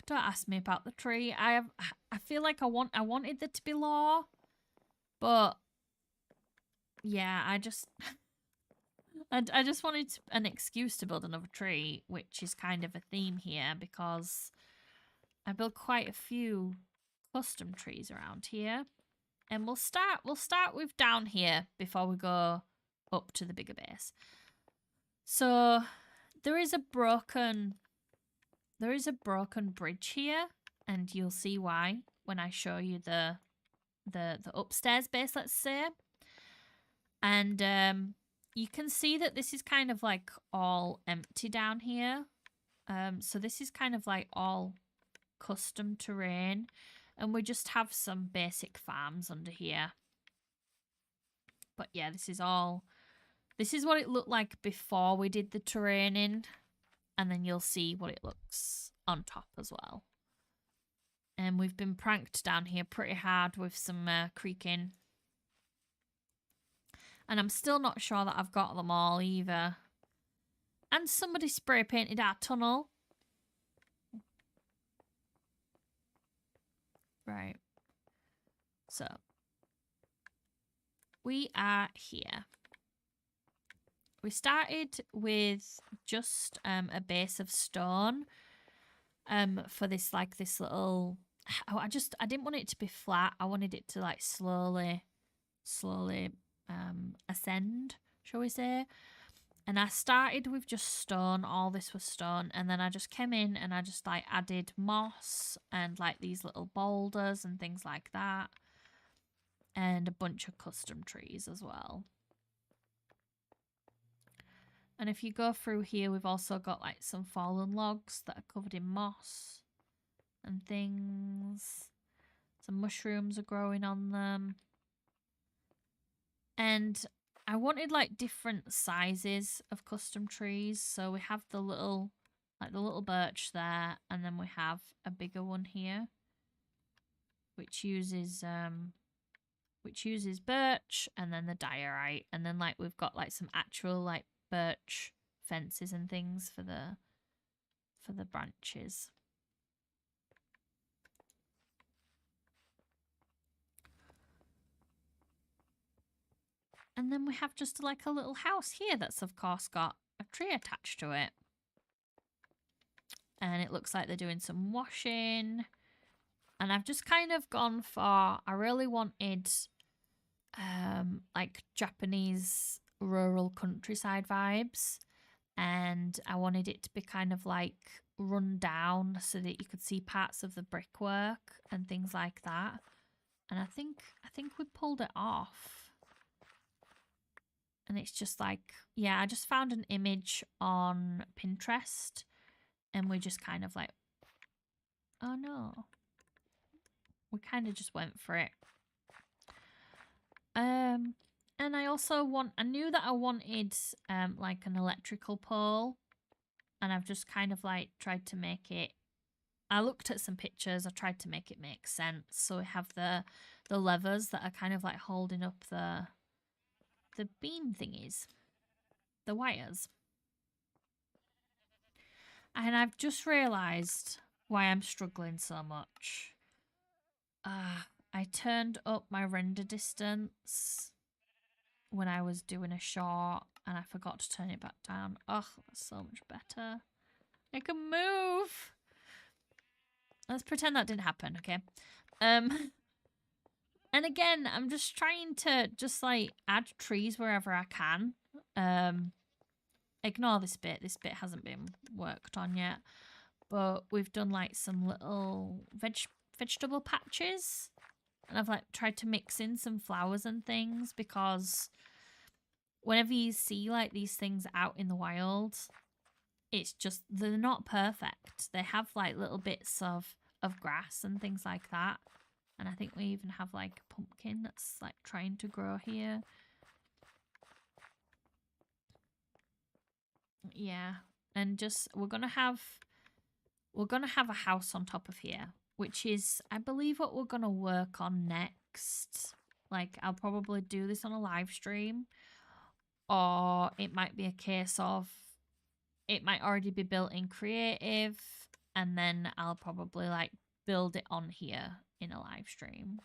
don't ask me about the tree. I feel like I wanted there to be lore, but yeah, I just wanted an excuse to build another tree, which is kind of a theme here because I built quite a few custom trees around here. And we'll start with down here before we go up to the bigger base. So there is a broken bridge here, and you'll see why when I show you the upstairs base, let's say. And you can see that this is kind of like all empty down here. So this is kind of like all custom terrain. And we just have some basic farms under here. But yeah, this is what it looked like before we did the terrain in. And then you'll see what it looks on top as well. And we've been pranked down here pretty hard with some creaking. And I'm still not sure that I've got them all either. And somebody spray painted our tunnel. Right. So we are here. We started with just a base of stone for this little I didn't want it to be flat. I wanted it to like slowly ascend, shall we say. And I started with just stone. All this was stone. And then I just came in and I just like added moss and like these little boulders and things like that. And a bunch of custom trees as well. And if you go through here, we've also got like some fallen logs that are covered in moss and things. Some mushrooms are growing on them. And I wanted like different sizes of custom trees. So we have the little birch there, and then we have a bigger one here, which uses birch, and then the diorite, and then like we've got like some actual like birch fences and things for the branches. And then we have just like a little house here that's of course got a tree attached to it. And it looks like they're doing some washing. And I've just kind of gone for, I really wanted like Japanese rural countryside vibes. And I wanted it to be kind of like run down so that you could see parts of the brickwork and things like that. And I think we pulled it off. And it's just like, yeah, I just found an image on Pinterest and we just kind of like, oh no. We kind of just went for it. And I also I knew that I wanted like an electrical pole, and I've just kind of like tried to make it, I looked at some pictures, I tried to make it make sense. So we have the levers that are kind of like holding up the beam thingies, the wires. And I've just realised why I'm struggling so much. I turned up my render distance when I was doing a short and I forgot to turn it back down. Oh, that's so much better. I can move. Let's pretend that didn't happen, okay? And again, I'm just trying to just like add trees wherever I can. Ignore this bit. This bit hasn't been worked on yet. But we've done like some little vegetable patches. And I've like tried to mix in some flowers and things because whenever you see like these things out in the wild, it's just they're not perfect. They have like little bits of grass and things like that. And I think we even have like a pumpkin that's like trying to grow here. Yeah. And just we're gonna have a house on top of here, which is I believe what we're gonna work on next. Like I'll probably do this on a live stream. Or it might be a case of it might already be built in creative and then I'll probably like build it on here in a live stream.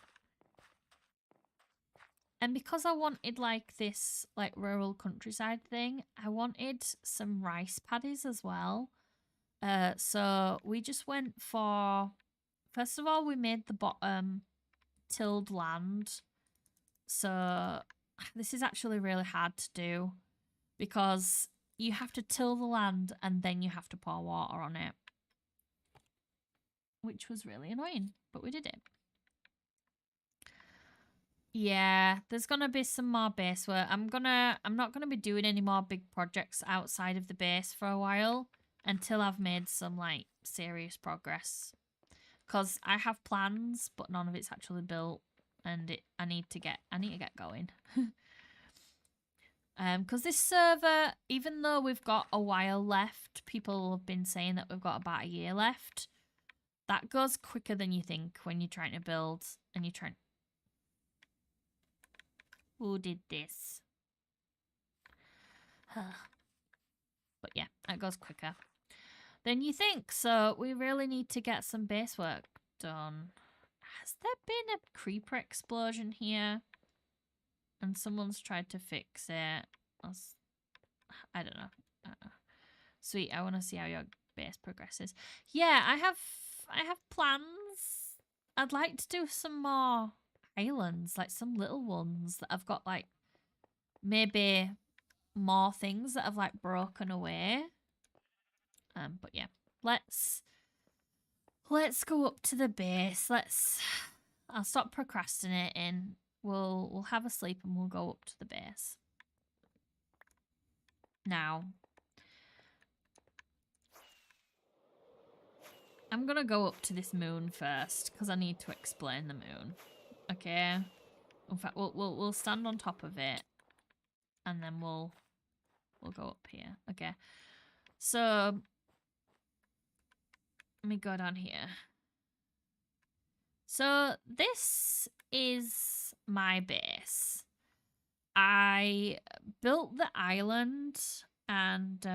And because I wanted like this like rural countryside thing, I wanted some rice paddies as well. So we just went for, first of all, we made the bottom tilled land. So this is actually really hard to do because you have to till the land and then you have to pour water on it, which was really annoying, but we did it. Yeah, there's gonna be some more base work. I'm not gonna be doing any more big projects outside of the base for a while until I've made some like serious progress. Cause I have plans, but none of it's actually built, and I need to get going. Because this server, even though we've got a while left, people have been saying that we've got about a year left. That goes quicker than you think when you're trying to build and you're trying. Who did this? But yeah, that goes quicker than you think. So we really need to get some base work done. Has there been a creeper explosion here? And someone's tried to fix it. I don't know. Sweet, I want to see how your base progresses. Yeah, I have plans. I'd like to do some more islands, like some little ones that I've got like maybe more things that have like broken away. But yeah, let's go up to the base. I'll stop procrastinating. We'll have a sleep and we'll go up to the base. Now, I'm gonna go up to this moon first because I need to explain the moon. Okay. In fact, we'll stand on top of it, and then we'll go up here. Okay. So let me go down here. So this is my base. I built the island and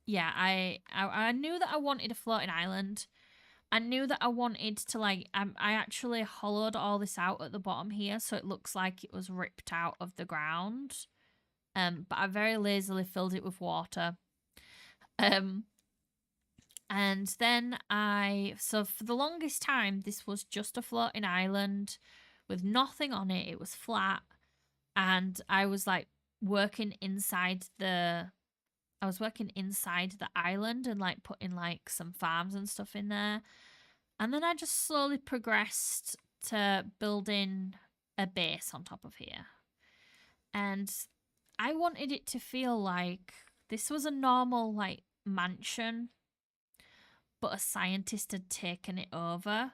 yeah, I knew that I wanted a floating island. I knew that I wanted to like I actually hollowed all this out at the bottom here so it looks like it was ripped out of the ground. But I very lazily filled it with water. And then so for the longest time, this was just a floating island with nothing on it. It was flat. And I was like working inside the island and like putting like some farms and stuff in there. And then I just slowly progressed to building a base on top of here. And I wanted it to feel like this was a normal like mansion, but a scientist had taken it over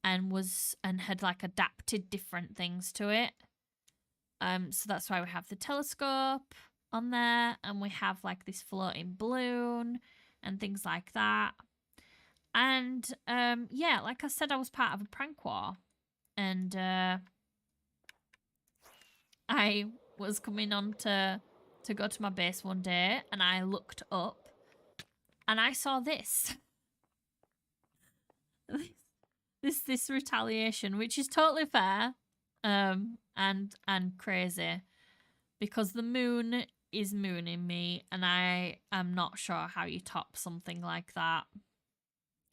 and had like adapted different things to it. So that's why we have the telescope on there, and we have like this floating balloon and things like that. And yeah, like I said, I was part of a prank war, and I was coming on to go to my base one day, and I looked up, and I saw this. this retaliation, which is totally fair, and crazy, because the moon is mooning me, and I am not sure how you top something like that.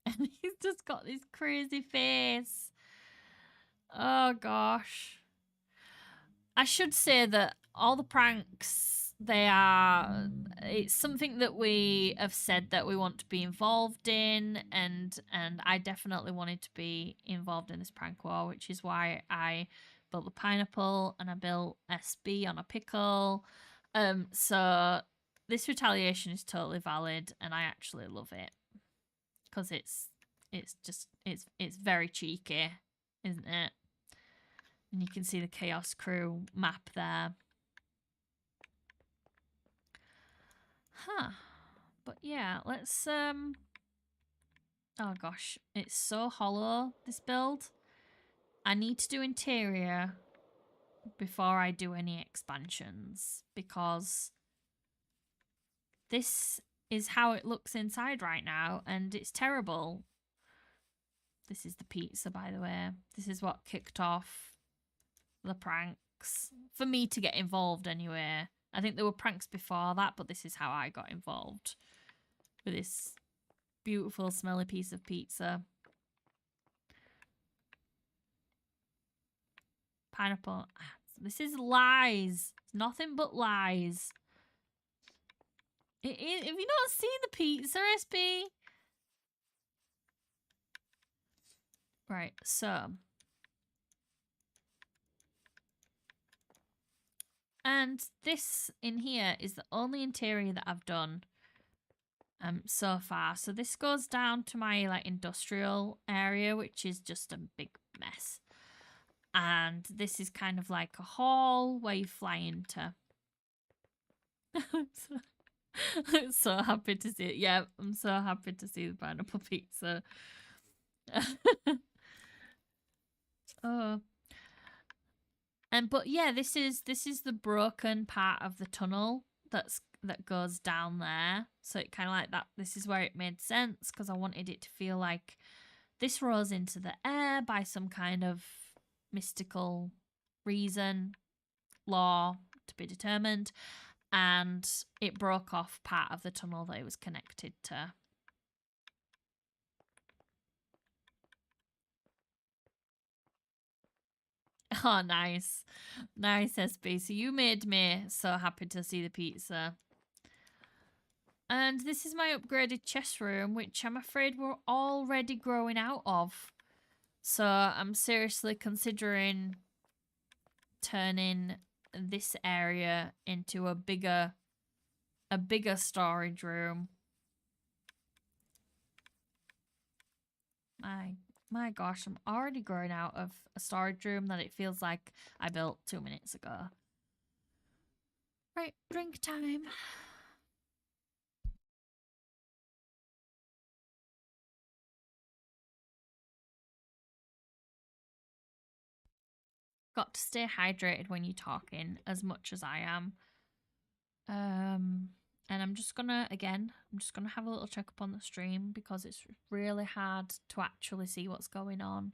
And he's just got this crazy face. Oh gosh. I should say that all the pranks, it's something that we have said that we want to be involved in, and I definitely wanted to be involved in this prank war, which is why I built the pineapple and I built SB on a pickle. So this retaliation is totally valid, and I actually love it because it's very cheeky, isn't it? And you can see the Chaos Crew map there. Huh. But yeah, let's oh gosh, it's so hollow, this build. I need to do interior before I do any expansions, because this is how it looks inside right now, and it's terrible. This is the pizza, by the way. This is what kicked off the pranks. For me to get involved, anyway. I think there were pranks before that, but this is how I got involved with this beautiful, smelly piece of pizza. Pineapple. This is lies. Nothing but lies. Have you not seen the pizza recipe? Right, so. And this in here is the only interior that I've done so far. So this goes down to my like industrial area, which is just a big mess. And this is kind of like a hall where you fly into. I'm so happy to see it. Yeah, I'm so happy to see the pineapple pizza. Oh. But yeah, this is the broken part of the tunnel that goes down there. So it kind of like that. This is where it made sense, because I wanted it to feel like this rose into the air by some kind of mystical reason, law to be determined, and it broke off part of the tunnel that it was connected to. Oh, nice. Nice, SB. So you made me so happy to see the pizza. And this is my upgraded chest room, which I'm afraid we're already growing out of. So I'm seriously considering turning this area into a bigger storage room. My gosh, I'm already growing out of a storage room that it feels like I built 2 minutes ago. Right, drink time. Got to stay hydrated when you're talking as much as I am. And I'm just gonna have a little check up on the stream, because it's really hard to actually see what's going on.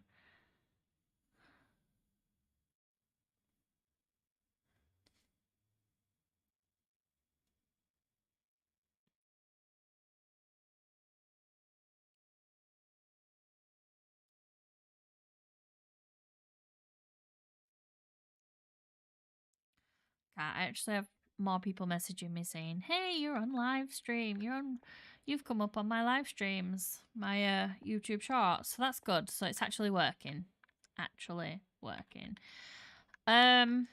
I actually have more people messaging me saying, "Hey, you're on live stream. You've come up on my live streams, my YouTube shorts." So that's good. So it's actually working. I'm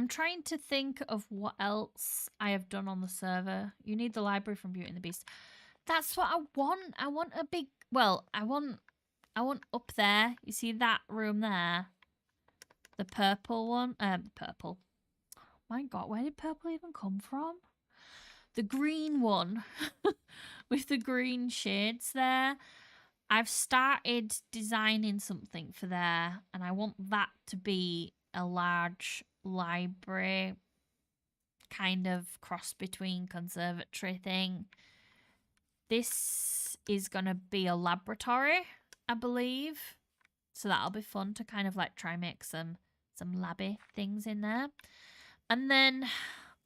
trying to think of what else I have done on the server. You need the library from Beauty and the Beast. That's what I want. I want a big, well, I want up there. You see that room there? The purple one. Purple. My God, where did purple even come from? The green one with the green shades there. I've started designing something for there, and I want that to be a large library, kind of cross between conservatory thing. This is going to be a laboratory, I believe. So that'll be fun to kind of like try make some labby things in there. And then,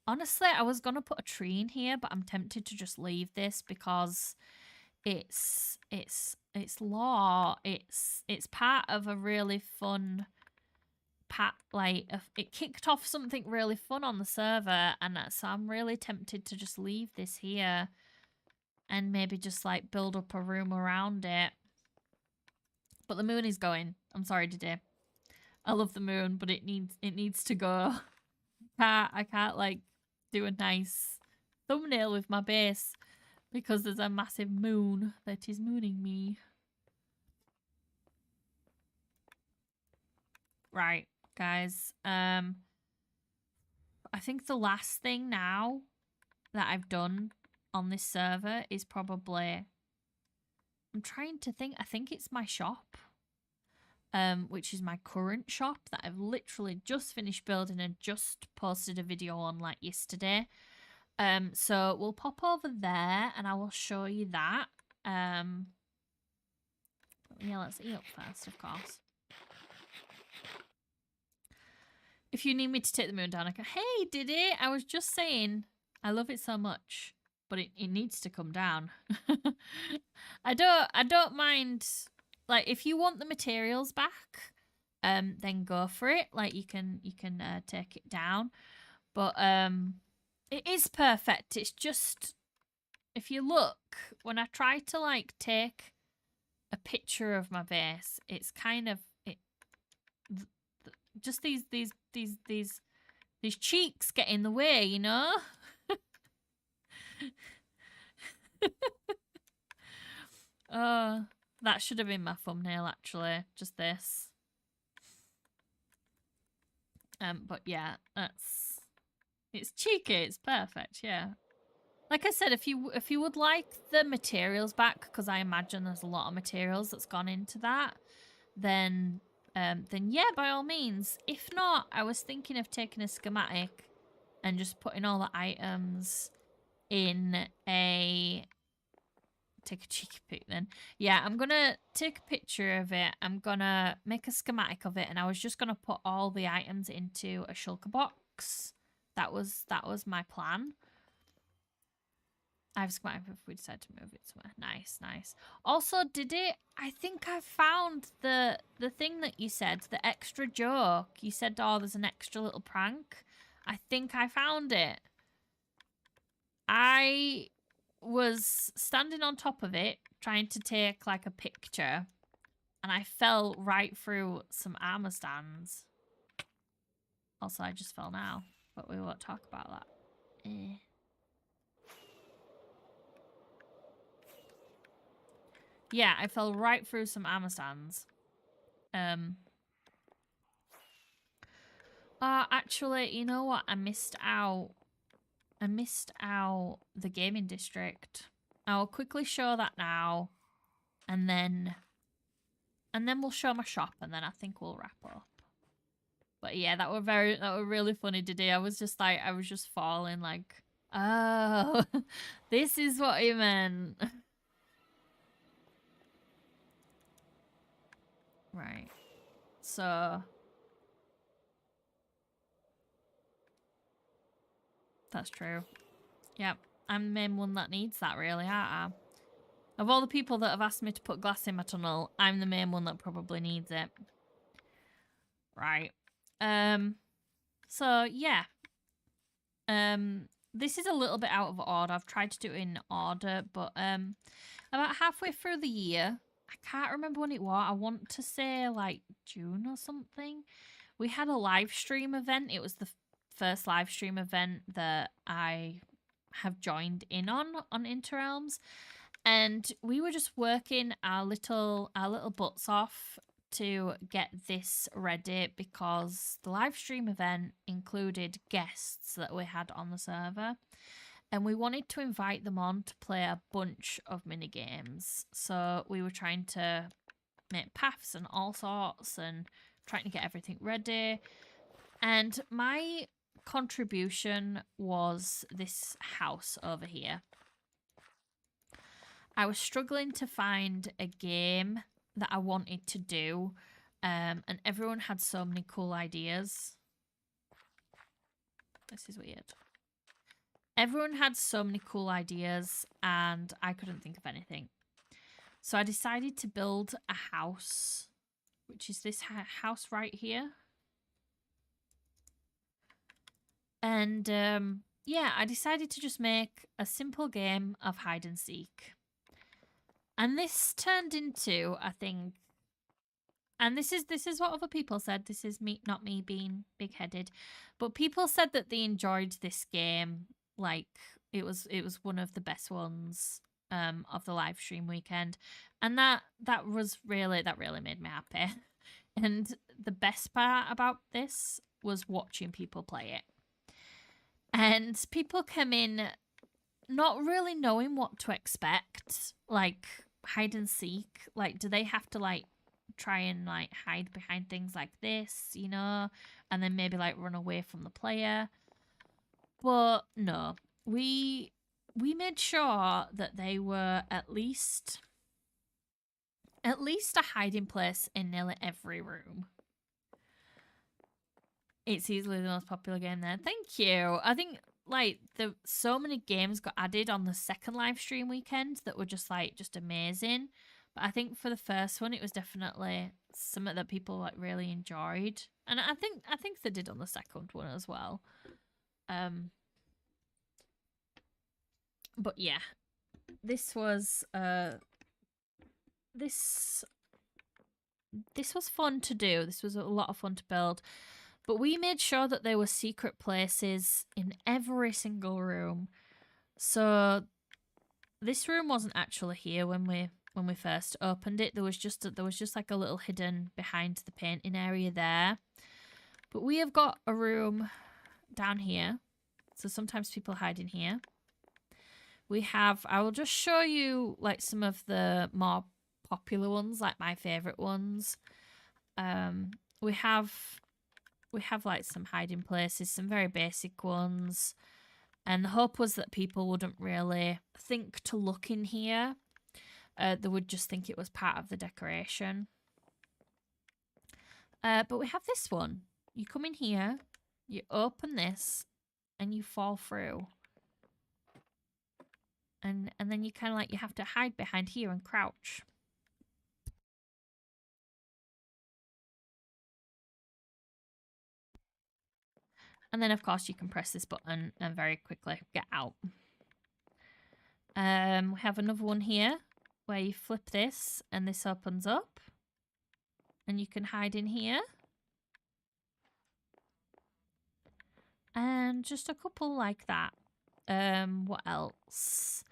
honestly, I was going to put a tree in here, but I'm tempted to just leave this because it's law. It's part of a really fun it kicked off something really fun on the server, and so I'm really tempted to just leave this here and maybe just like build up a room around it. But the moon is going. I'm sorry, Didi. I love the moon, but it needs to go. I can't like do a nice thumbnail with my base because there's a massive moon that is mooning me. Right, guys. I think the last thing now that I've done on this server is probably... I'm trying to think. I think it's my shop. Which is my current shop that I've literally just finished building and just posted a video on like yesterday. So we'll pop over there and I will show you that. Yeah, let's eat up first, of course. If you need me to take the moon down, I go, hey, did it? I was just saying, I love it so much, but it needs to come down. I don't mind. Like, if you want the materials back, then go for it. Like, you can take it down. But it is perfect. It's just, if you look, when I try to like take a picture of my base, it's kind of just these cheeks get in the way, you know. That should have been my thumbnail, actually. Just this. But yeah, it's cheeky. It's perfect. Yeah. Like I said, if you would like the materials back, because I imagine there's a lot of materials that's gone into that, then yeah, by all means. If not, I was thinking of taking a schematic and just putting all the items in a... Take a cheeky pic then. Yeah, I'm gonna take a picture of it. I'm gonna make a schematic of it, and I was just gonna put all the items into a shulker box. That was my plan. I have schematic if we decide to move it somewhere. Nice, nice. Also, I think I found the thing that you said, the extra joke. You said, oh, there's an extra little prank. I think I found it. I was standing on top of it trying to take like a picture, and I fell right through some armor stands. Also, I just fell now, but we won't talk about that. Yeah, I fell right through some armor stands. Actually, you know what? I missed out the gaming district. I'll quickly show that now, and then we'll show my shop, and then I think we'll wrap up. But yeah, that were really funny today. I was just falling like, oh, this is what he meant. Right. So that's true. Yep. I'm the main one that needs that, really, aren't I? Of all the people that have asked me to put glass in my tunnel, I'm the main one that probably needs it. Right. So yeah. This is a little bit out of order. I've tried to do it in order, but about halfway through the year, I can't remember when it was. I want to say like June or something. We had a live stream event. It was the first live stream event that I have joined in on Interrealms, and we were just working our little butts off to get this ready, because the live stream event included guests that we had on the server, and we wanted to invite them on to play a bunch of mini games. So we were trying to make paths and all sorts and trying to get everything ready. And my contribution was this house over here. I was struggling to find a game that I wanted to do, and everyone had so many cool ideas. This is weird. Everyone had so many cool ideas, and I couldn't think of anything. So I decided to build a house, which is this house right here. And yeah, I decided to just make a simple game of hide and seek. And this turned into, I think, and this is what other people said. This is me, not me being big-headed, but people said that they enjoyed this game. Like, It was one of the best ones of the live stream weekend, and that really made me happy. And the best part about this was watching people play it. And people come in not really knowing what to expect, like hide and seek. Like, do they have to like try and like hide behind things like this, you know, and then maybe like run away from the player? But no, we made sure that they were at least a hiding place in nearly every room. It's easily the most popular game there. Thank you. I think like so many games got added on the second live stream weekend that were just amazing. But I think for the first one, it was definitely something that people like really enjoyed, and I think they did on the second one as well. But yeah, this was this was fun to do. This was a lot of fun to build. But we made sure that there were secret places in every single room. So this room wasn't actually here when we first opened it. There was just like a little hidden behind the painting area there. But we have got a room down here. So sometimes people hide in here. We have, I will just show you like some of the more popular ones, like my favorite ones. We have like some hiding places, some very basic ones. And the hope was that people wouldn't really think to look in here. They would just think it was part of the decoration. But we have this one. You come in here, you open this, and you fall through. And then you kind of like, you have to hide behind here and crouch. And then, of course, you can press this button and very quickly get out. We have another one here where you flip this and this opens up. And you can hide in here. And just a couple like that. What else?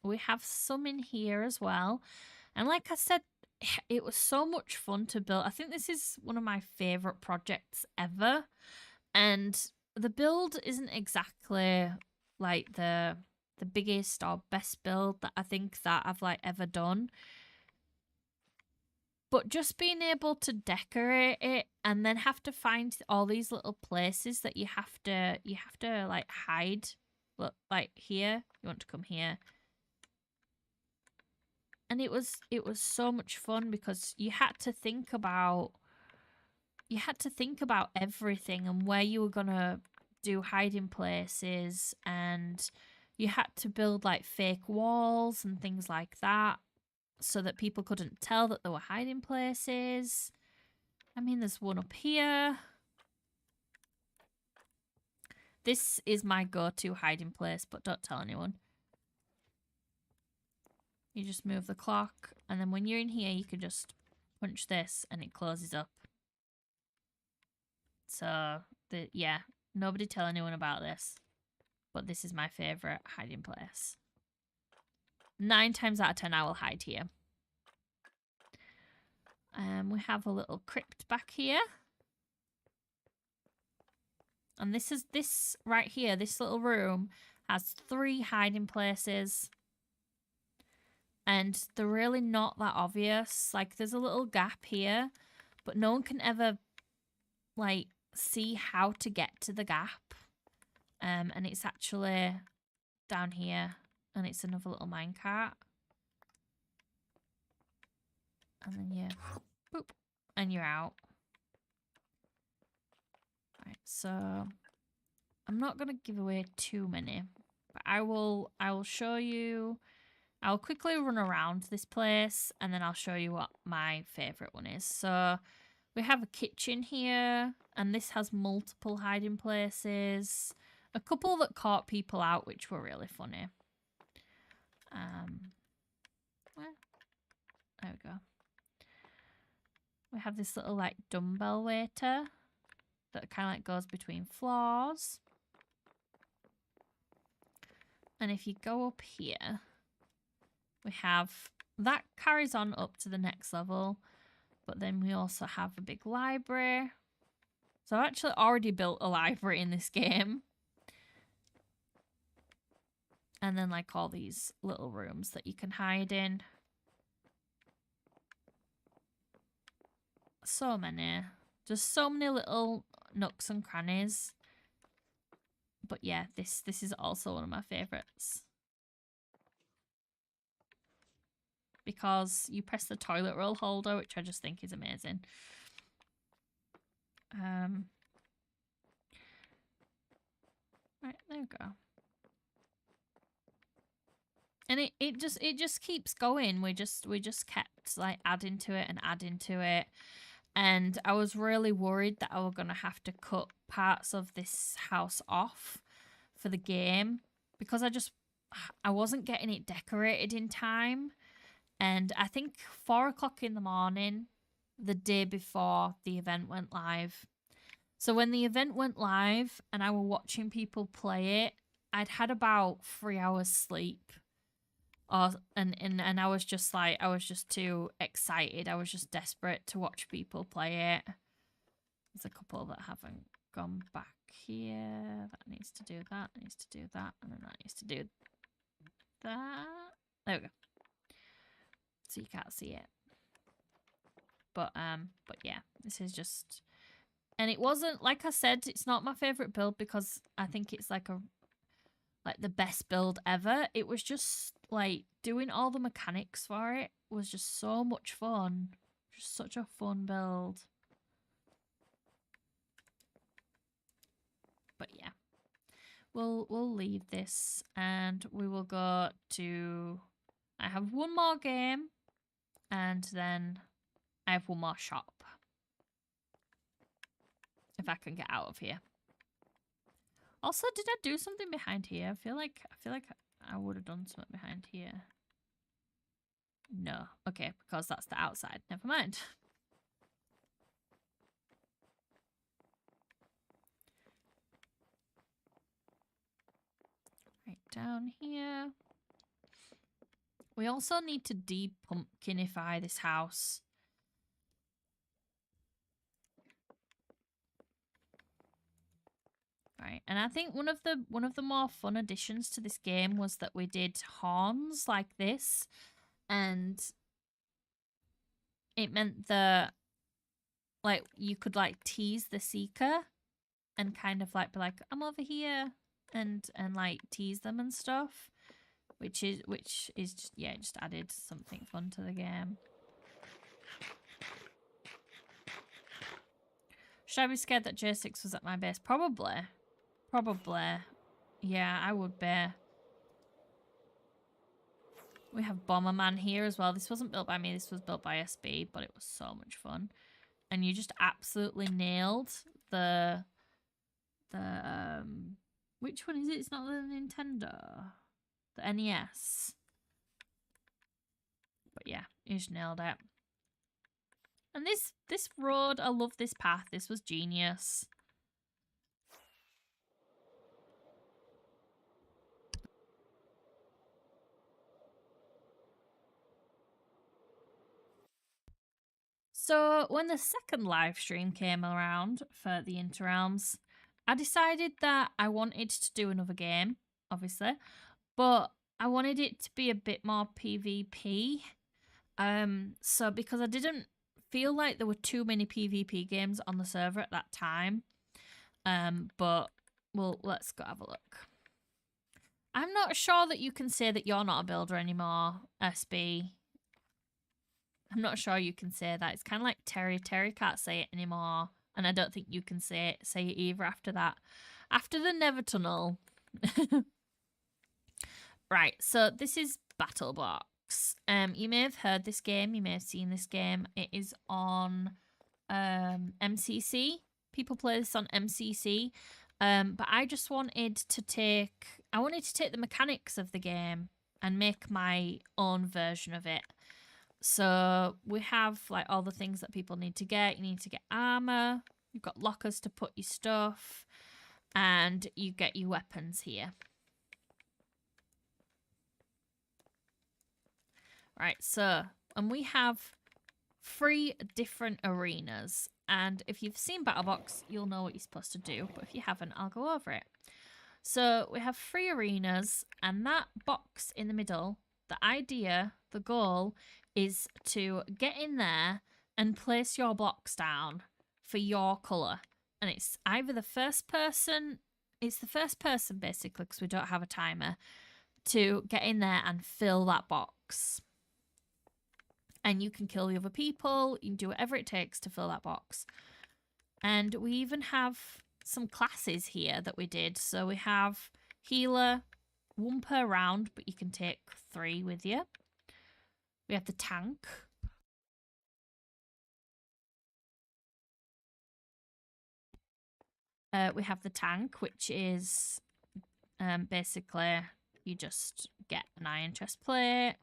We have some in here as well. And like I said, it was so much fun to build. I think this is one of my favorite projects ever. And the build isn't exactly like the biggest or best build that I think that I've like ever done. But just being able to decorate it and then have to find all these little places that you have to like hide. Look, like here, you want to come here. And it was so much fun because you had to think about everything and where you were gonna do hiding places, and you had to build like fake walls and things like that so that people couldn't tell that there were hiding places. I mean, there's one up here. This is my go-to hiding place, but don't tell anyone. You just move the clock, and then when you're in here, you can just punch this and it closes up. So, yeah, nobody tell anyone about this. But this is my favourite hiding place. 9 times out of 10, I will hide here. We have a little crypt back here. And this right here, this little room, has 3 hiding places. And they're really not that obvious. Like, there's a little gap here, but no one can ever, like, see how to get to the gap. And it's actually down here, and it's another little minecart. And then you boop, and you're out. Right, so I'm not gonna give away too many, but I will show you. I'll quickly run around this place, and then I'll show you what my favorite one is. So we have a kitchen here, and this has multiple hiding places. A couple that caught people out, which were really funny. Well, there we go. We have this little like dumbbell waiter that kind of like goes between floors. And if you go up here, we have that carries on up to the next level. But then we also have a big library. So I've actually already built a library in this game. And then like all these little rooms that you can hide in. So many. Just so many little nooks and crannies. But yeah, this is also one of my favourites. Because you press the toilet roll holder, which I just think is amazing. Right, there we go. And it just keeps going. We just kept like adding to it and adding to it. And I was really worried that I was gonna have to cut parts of this house off for the game because I wasn't getting it decorated in time. And I think 4 o'clock in the morning, the day before the event went live. So when the event went live and I were watching people play it, I'd had about 3 hours sleep. And I was just like, I was just too excited. I was just desperate to watch people play it. There's a couple that haven't gone back here. That needs to do that, needs to do that, and then that needs to do that. There we go. So you can't see it. But yeah, this is just... And it wasn't, like I said, it's not my favourite build because I think it's like the best build ever. It was just like doing all the mechanics for it was just so much fun. Just such a fun build. But yeah. We'll leave this and we will go to... I have one more game and then I have one more shop. If I can get out of here. Also, did I do something behind here? I feel like I would have done something behind here. No. Okay, because that's the outside. Never mind. Right down here. We also need to de-pumpkinify this house. Right, and I think one of the more fun additions to this game was that we did horns like this, and it meant that like you could like tease the seeker and kind of like be like, I'm over here, and like tease them and stuff, which is just, yeah, just added something fun to the game. Should I be scared that J6 was at my base? Probably. Yeah, I would be. We have Bomberman here as well. This wasn't built by me. This was built by SB, but it was so much fun. And you just absolutely nailed the which one is it? It's not the Nintendo. The NES. But yeah, you just nailed it. And this road, I love this path. This was genius. So when the second live stream came around for the Interrealms, I decided that I wanted to do another game, obviously, but I wanted it to be a bit more PvP. So because I didn't feel like there were too many PvP games on the server at that time. But well, let's go have a look. I'm not sure that you can say that you're not a builder anymore, SB. I'm not sure you can say that. It's kind of like Terry. Terry can't say it anymore. And I don't think you can say it either after that. After the Nether Tunnel. Right, so this is BattleBox. You may have heard this game. You may have seen this game. It is on MCC. People play this on MCC. But I just wanted to take... I wanted to take the mechanics of the game and make my own version of it. So we have like all the things that people need to get. You need to get armor. You've got lockers to put your stuff. And you get your weapons here. Right, so, and we have 3 different arenas. And if you've seen BattleBox, you'll know what you're supposed to do. But if you haven't, I'll go over it. So we have 3 arenas, and that box in the middle, the idea, the goal, is to get in there and place your blocks down for your colour. And it's either the first person, it's the first person basically, because we don't have a timer, to get in there and fill that box. And you can kill the other people, you can do whatever it takes to fill that box. And we even have some classes here that we did. So we have healer, 1 per round, but you can take 3 with you. We have the tank. We have the tank, which is basically you just get an iron chest plate.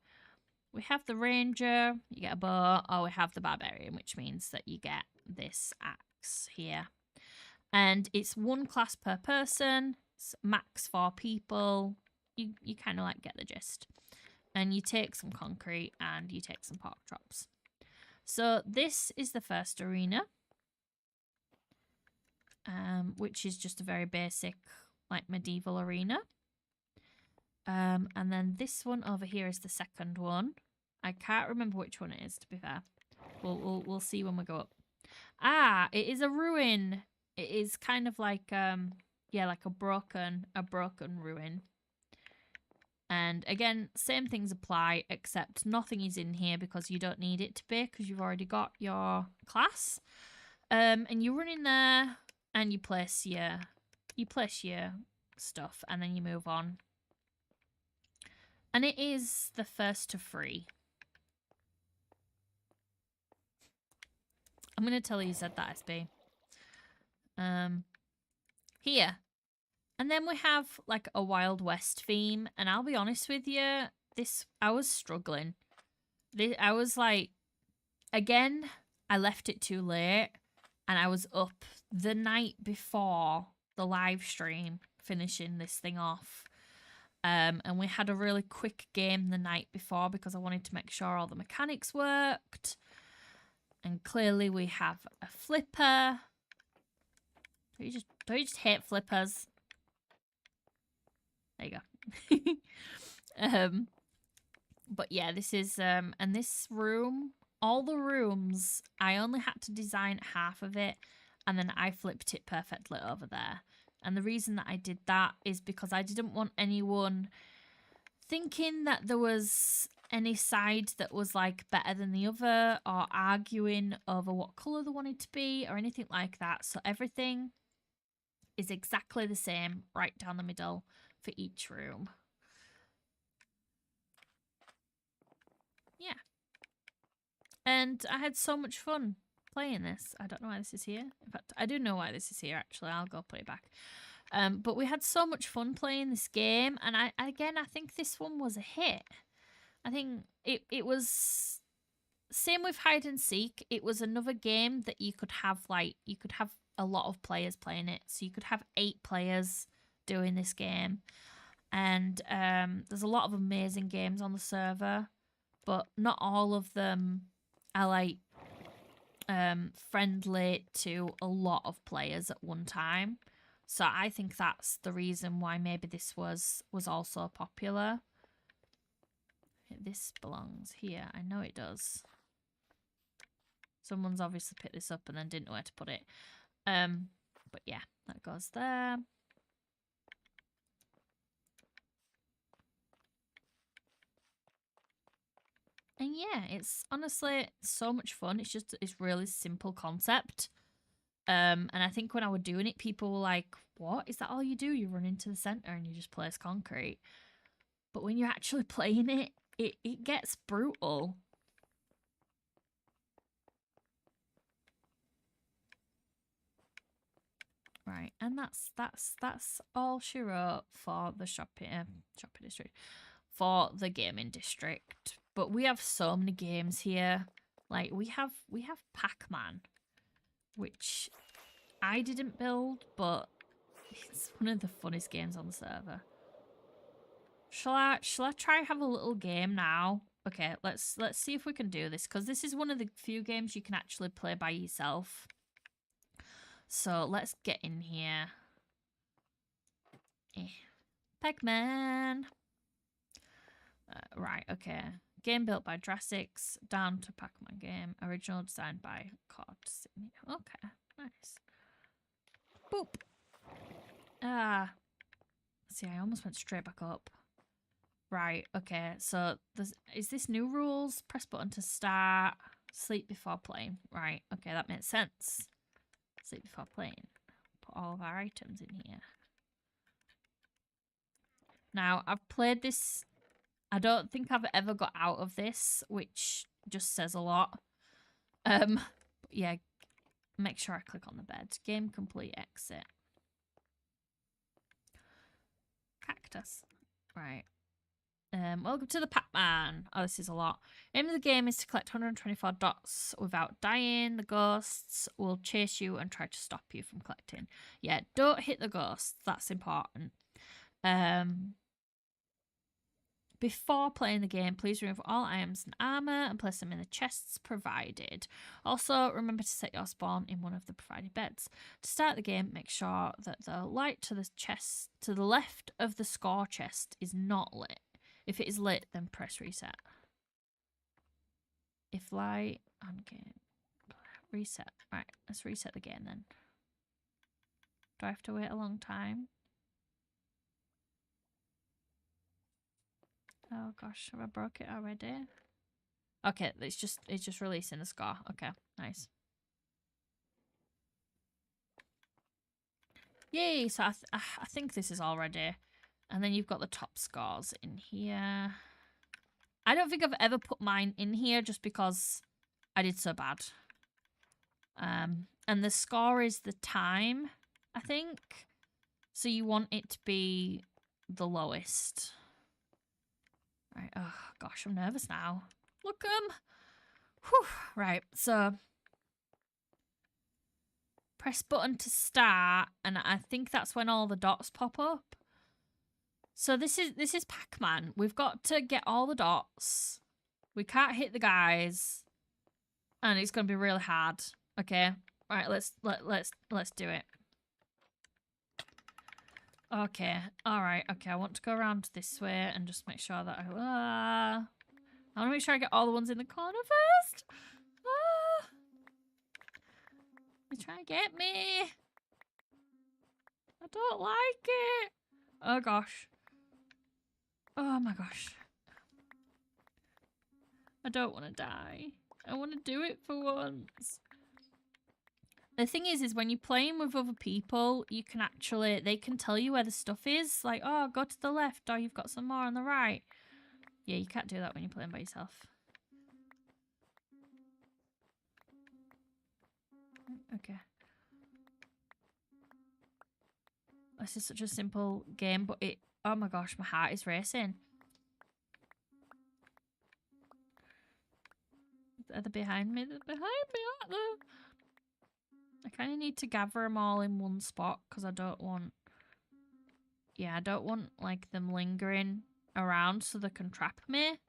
We have the ranger, you get a bow, or we have the barbarian, which means that you get this axe here. And it's 1 class per person, it's max 4 people. You kind of like get the gist. And you take some concrete and you take some pork chops. So this is the first arena, which is just a very basic, like, medieval arena. And then this one over here is the second one. I can't remember which one it is, to be fair. We'll see when we go up. Ah, it is a ruin. It is kind of like yeah, like a broken ruin. And again, same things apply, except nothing is in here because you don't need it to be, because you've already got your class. And you run in there and you place your stuff, and then you move on. And it is the first to 3. I'm going to tell you said that, SB. Here. And then we have like a Wild West theme. And I'll be honest with you, I was struggling. I was like, again, I left it too late. And I was up the night before the live stream finishing this thing off. And we had a really quick game the night before because I wanted to make sure all the mechanics worked. And clearly we have a flipper. Don't you just hate flippers? There you go. But yeah, this is and this room, all the rooms, I only had to design half of it, and then I flipped it perfectly over there. And the reason that I did that is because I didn't want anyone thinking that there was any side that was like better than the other, or arguing over what colour they wanted to be, or anything like that. So everything is exactly the same right down the middle for each room. Yeah. And I had so much fun playing this. I don't know why this is here. In fact, I do know why this is here, actually. I'll go put it back. But we had so much fun playing this game. And I think this one was a hit. I think it was... Same with hide and seek. It was another game that you could have, like... You could have a lot of players playing it. So you could have 8 players doing this game. And there's a lot of amazing games on the server. But not all of them are, like... friendly to a lot of players at one time. So I think that's the reason why maybe this was also popular. This belongs here. I know it does. Someone's obviously picked this up and then didn't know where to put it. But yeah, that goes there. And yeah, it's honestly so much fun. It's really simple concept. And I think when I was doing it, people were like, what? Is that all you do? You run into the center and you just place concrete. But when you're actually playing it, it gets brutal. Right, and that's all she wrote for the shopping district, for the gaming district. But we have so many games here. Like we have Pac-Man, which I didn't build, but it's one of the funniest games on the server. Shall I try have a little game now Okay, let's see if we can do this, because this is one of the few games you can actually play by yourself. So let's get in here. Pac-Man. Right, okay. Game built by Drassix, down to Pac-Man game. Original designed by Cord Sydney. Okay, nice. Boop. Ah. See, I almost went straight back up. Right, okay. So, is this new rules? Press button to start. Sleep before playing. Right, okay, that makes sense. Sleep before playing. Put all of our items in here. Now, I've played this. I don't think I've ever got out of this, which just says a lot. Yeah, make sure I click on the bed. Game complete, exit. Cactus. Right. Welcome to the Pac-Man. Oh, this is a lot. Aim of the game is to collect 124 dots without dying. The ghosts will chase you and try to stop you from collecting. Yeah, don't hit the ghosts. That's important. Before playing the game, please remove all items and armor and place them in the chests provided. Also, remember to set your spawn in one of the provided beds. To start the game, make sure that the light to the chest to the left of the score chest is not lit. If it is lit, then press reset. If light on game, reset. Right, let's reset the game then. Do I have to wait a long time? Oh gosh, have I broke it already? Okay, it's just releasing the score. Okay, nice. Yay! So I think this is all ready. And then you've got the top scores in here. I don't think I've ever put mine in here just because I did so bad. And the score is the time, I think. So you want it to be the lowest. Right. Oh gosh, I'm nervous now. Look, whew. Right. So press button to start, and I think that's when all the dots pop up. So this is Pac-Man. We've got to get all the dots. We can't hit the guys, and it's gonna be really hard. Okay. Right. Let's do it. Okay. All right. Okay. I want to go around this way and just make sure that I want to make sure I get all the ones in the corner first. You try to get me. I don't like it. Oh gosh. Oh my gosh. I don't want to die. I want to do it for once. The thing is when you're playing with other people, you can actually, they can tell you where the stuff is. Like, oh, go to the left, or you've got some more on the right. Yeah, you can't do that when you're playing by yourself. Okay. This is such a simple game, but it... Oh my gosh, my heart is racing. Are they behind me? They're behind me, aren't they? I kind of need to gather them all in one spot because I don't want... Yeah, I don't want, like, them lingering around so they can trap me.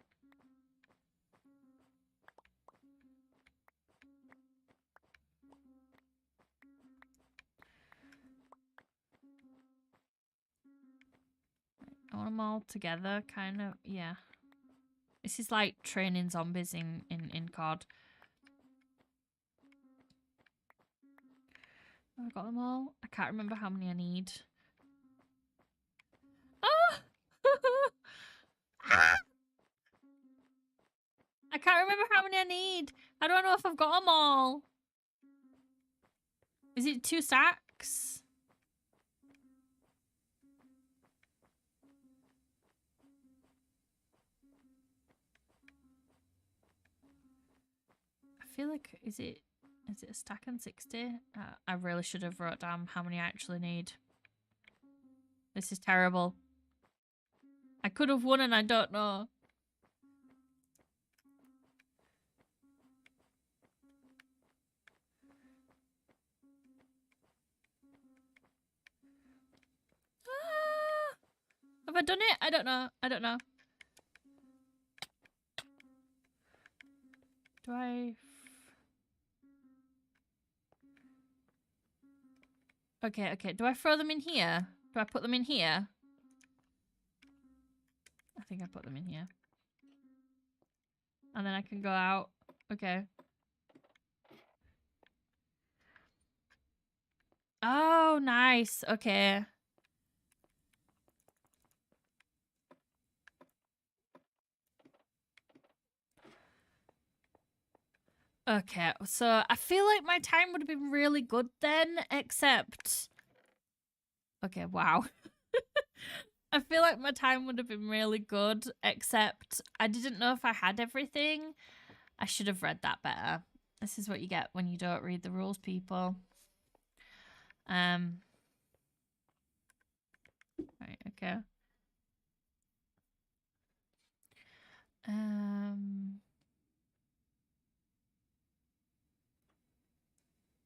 I want them all together, kind of, yeah. This is like training zombies in COD. Have I got them all? I can't remember how many I need. Ah! I can't remember how many I need. I don't know if I've got them all. Is it 2 stacks? I feel like, is it a stack and 60? I really should have wrote down how many I actually need. This is terrible. I could have won and I don't know. Ah! Have I done it? I don't know. I don't know. Do I... Okay, okay. Do I throw them in here? Do I put them in here? I think I put them in here. And then I can go out. Okay. Oh, nice. Okay. Okay, so I feel like my time would have been really good then, except... Okay, wow. I feel like my time would have been really good, except I didn't know if I had everything. I should have read that better. This is what you get when you don't read the rules, people. Right, okay.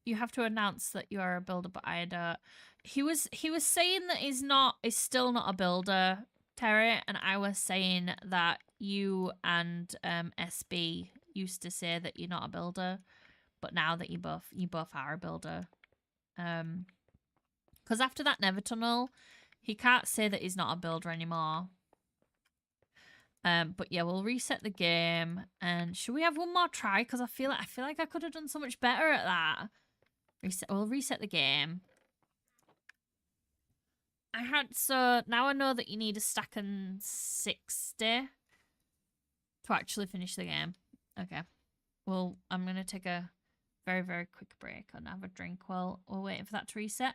You have to announce that you are a builder, but I don't. He was saying that he's still not a builder, Terry, and I was saying that you and SB used to say that you're not a builder, but now that you both are a builder. Because after that Nether tunnel, he can't say that he's not a builder anymore. But yeah, we'll reset the game, and should we have one more try? Because I feel like I could have done so much better at that. We'll reset the game. So now I know that you need a stack and 60 to actually finish the game. Okay. Well, I'm going to take a very, very quick break and have a drink while we're waiting for that to reset.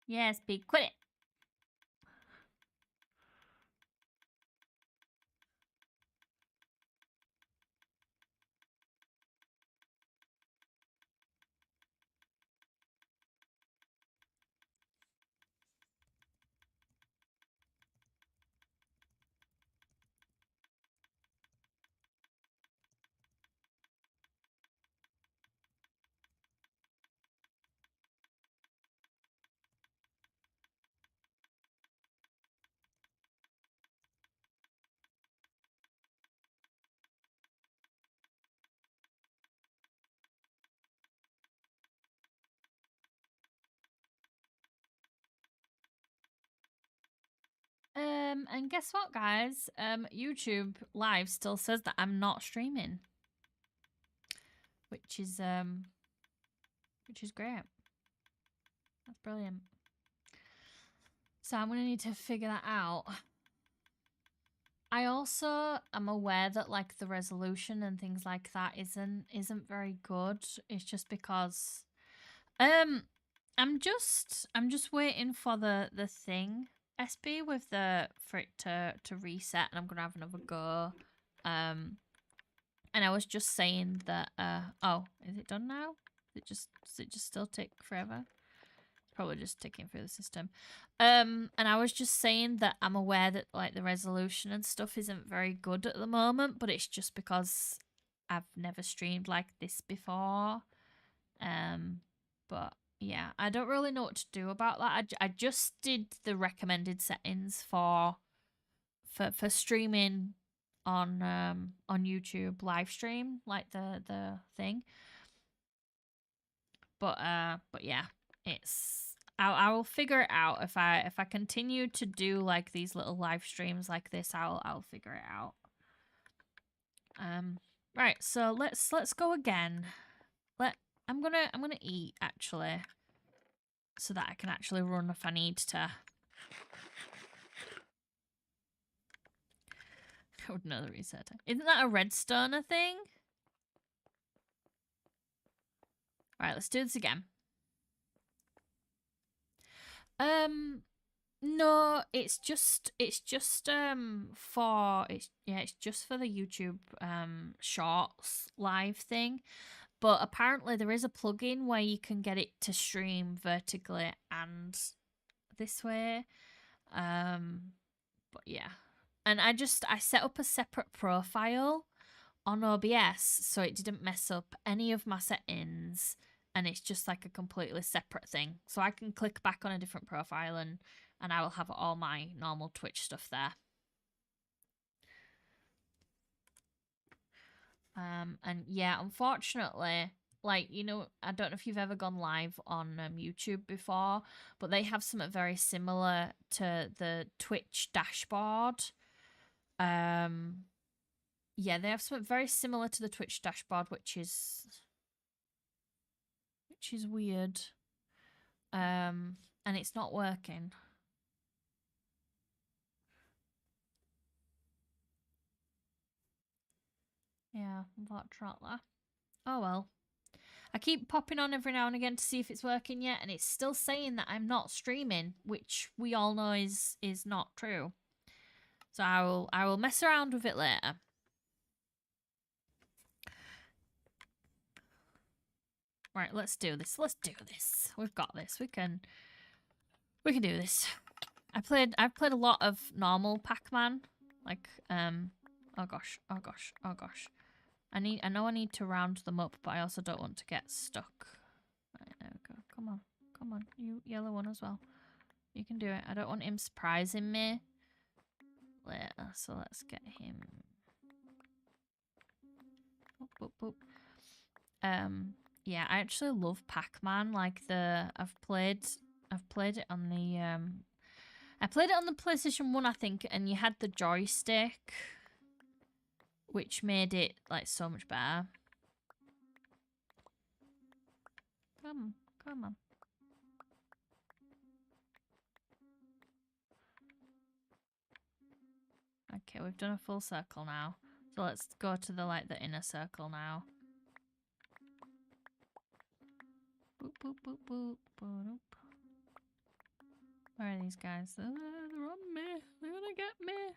Yes, big, quit it. And guess what, guys? YouTube Live still says that I'm not streaming, which is great. That's brilliant. So I'm gonna need to figure that out. I also am aware that like the resolution and things like that isn't very good. It's just because I'm just waiting for the thing SB with for it to reset, and I'm gonna have another go. And I was just saying that oh, is it done now? Does it just still take forever? It's probably just ticking through the system. And I was just saying that I'm aware that like the resolution and stuff isn't very good at the moment, but it's just because I've never streamed like this before. But yeah, I don't really know what to do about that. I just did the recommended settings for streaming on YouTube live stream, like the thing. But yeah, I will figure it out if I continue to do like these little live streams like this. I'll figure it out. Right, so let's go again. I'm gonna eat actually, so that I can actually run if I need to. I would know the reset. Isn't that a redstone thing? All right, let's do this again. No, it's just for it's just for the YouTube shorts live thing. but apparently there is a plugin where you can get it to stream vertically and this way. But yeah. And I set up a separate profile on OBS so it didn't mess up any of my settings, and it's just like a completely separate thing. So I can click back on a different profile and I will have all my normal Twitch stuff there. And yeah, unfortunately, like, you know, I don't know if you've ever gone live on YouTube before, but they have something very similar to the Twitch dashboard. Yeah, they have something very similar to the Twitch dashboard, which is weird. And it's not working. Yeah, unfortunately. Oh well. I keep popping on every now and again to see if it's working yet, and it's still saying that I'm not streaming, which we all know is not true. So I will mess around with it later. Right, let's do this. Let's do this. We've got this. We can do this. I've played a lot of normal Pac-Man. Like, oh gosh. I know I need to round them up, but I also don't want to get stuck. Right, there we go. Come on. Come on. You yellow one as well. You can do it. I don't want him surprising me later, so let's get him. Boop, boop, boop. Yeah, I actually love Pac-Man. Like I've played it on the I played it on the PlayStation 1, I think, and you had the joystick, which made it like so much better. Come on. Okay, we've done a full circle now. So let's go to the inner circle now. Boop, boop, boop, boop, boop. Where are these guys? They're on me. They're gonna get me.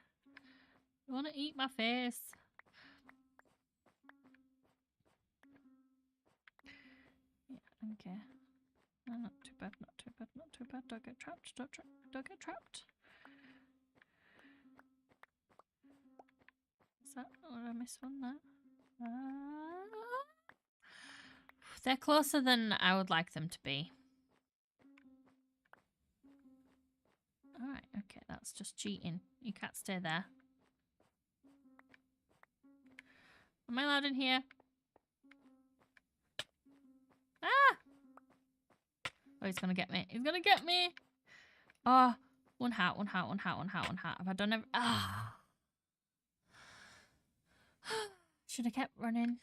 They wanna eat my face. Yeah, okay. No, not too bad, not too bad, not too bad. Don't get trapped, don't get trapped. Is that, or did I miss one there? They're closer than I would like them to be. Alright, okay, that's just cheating. You can't stay there. Am I allowed in here? Ah! Oh, he's gonna get me. He's gonna get me! Oh, one hat. Have I done every... Ah! Should have kept running.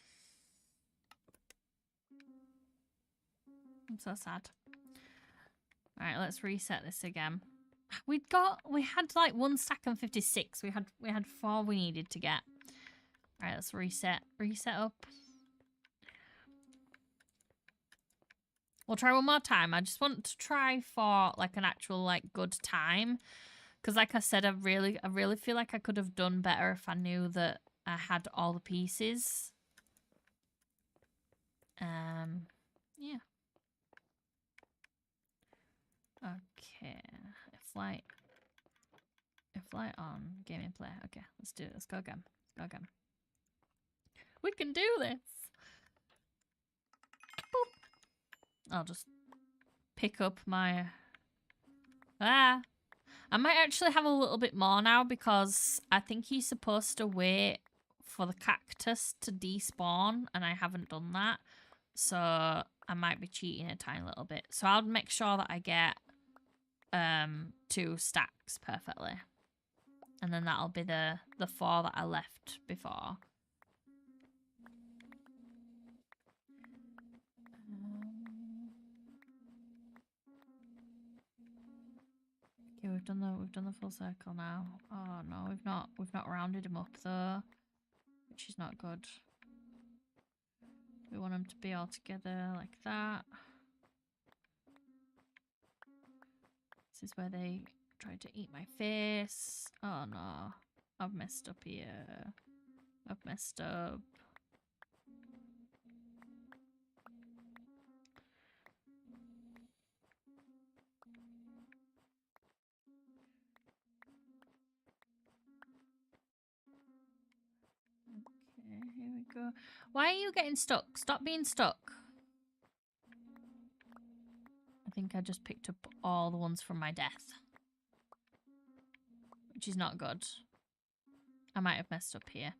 I'm so sad. Alright, let's reset this again. We had like 1 stack and 56. We had 4 we needed to get. Alright, let's reset up. We'll try one more time. I just want to try for like an actual like good time, because like I said, I really feel like I could have done better if I knew that I had all the pieces. Yeah. Okay. Flight on. Game and play. Okay, let's do it. Let's go again. We can do this. Boop. I'll just pick up my... I might actually have a little bit more now, because I think he's supposed to wait for the cactus to despawn, and I haven't done that. So I might be cheating a tiny little bit. So I'll make sure that I get 2 stacks perfectly. And then that'll be the 4 that I left before. Okay, we've done the full circle now. Oh no, we've not rounded him up though, which is not good. We want them to be all together like that. This is where they tried to eat my face. Oh no, I've messed up here. I've messed up. go. Why are you getting stuck? Stop being stuck. I think I just picked up all the ones from my death. Which is not good. I might have messed up here.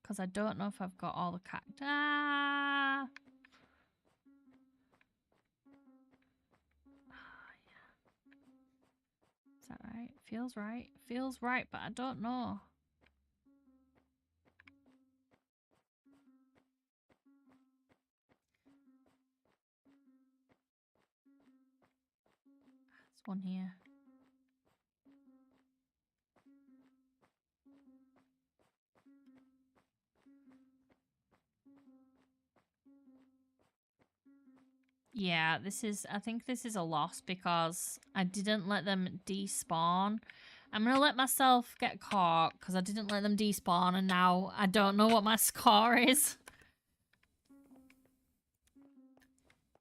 Because I don't know if I've got all the cacti. Ah! Oh, yeah. Is that right? Feels right. Feels right, but I don't know. There's one here. Yeah, I think this is a loss because I didn't let them despawn. I'm going to let myself get caught because I didn't let them despawn and now I don't know what my score is.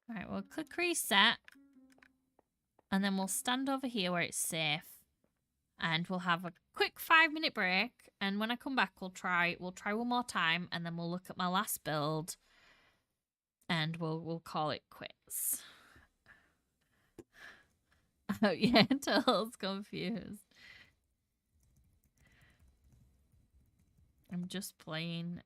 Right, we'll click reset. And then we'll stand over here where it's safe. And we'll have a quick 5-minute break. And when I come back, we'll try one more time. And then we'll look at my last build. And we'll call it quits. Oh yeah, Turtle's confused. I'm just playing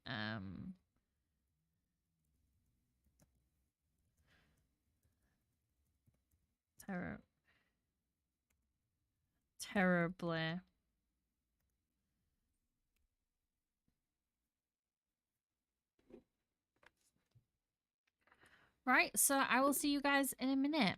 terribly. Right, so I will see you guys in a minute.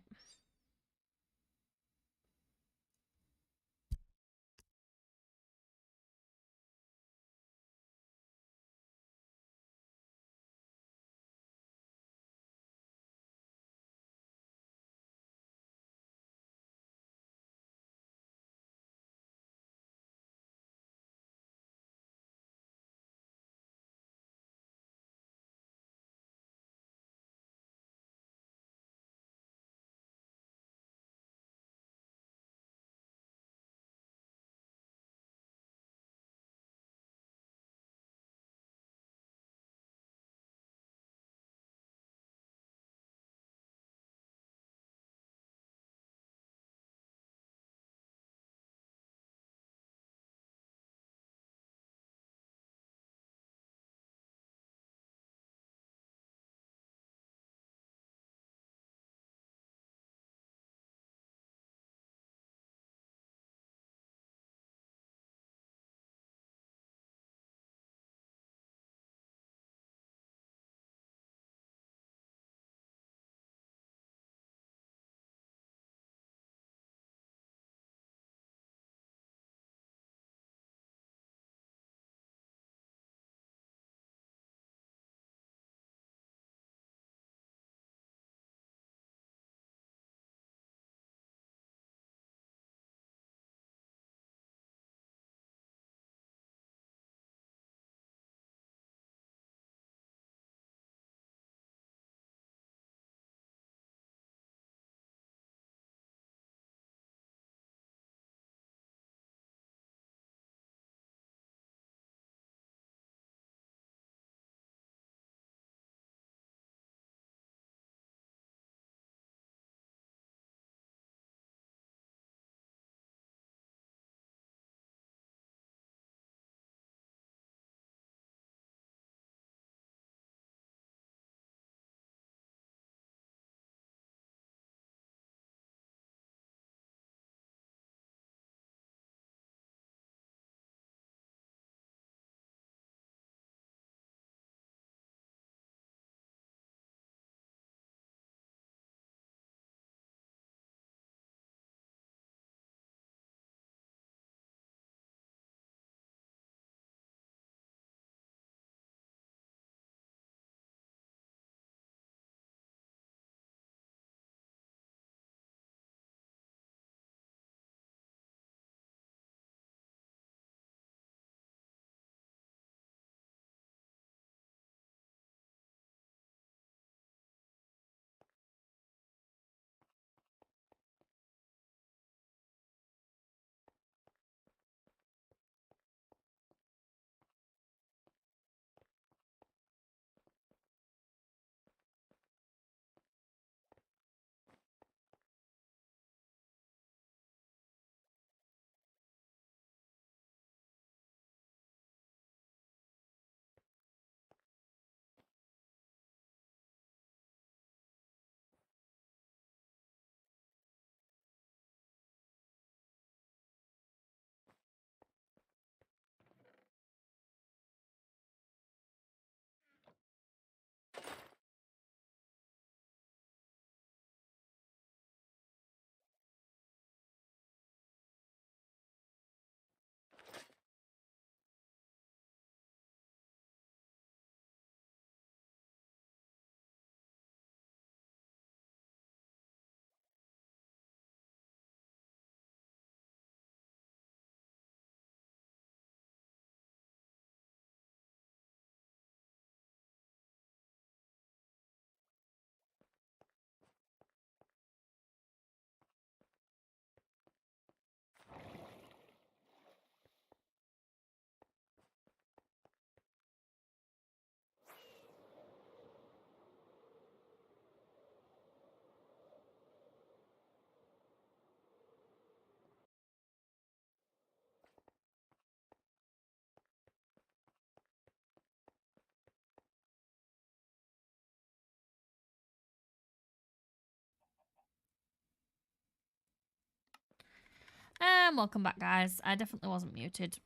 And welcome back, guys. I definitely wasn't muted.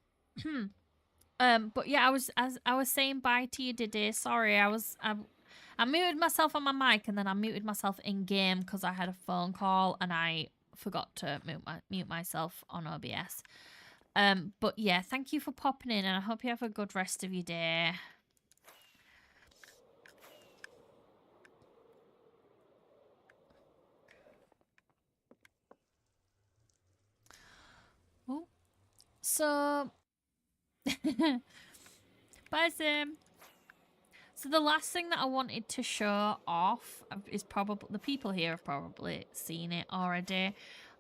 But yeah, I was saying bye to you, Diddy. Sorry, I muted myself on my mic and then I muted myself in game because I had a phone call and I forgot to mute myself on OBS. But yeah, thank you for popping in and I hope you have a good rest of your day. Oh, so bye, Sim. So the last thing that I wanted to show off is probably the people here have probably seen it already.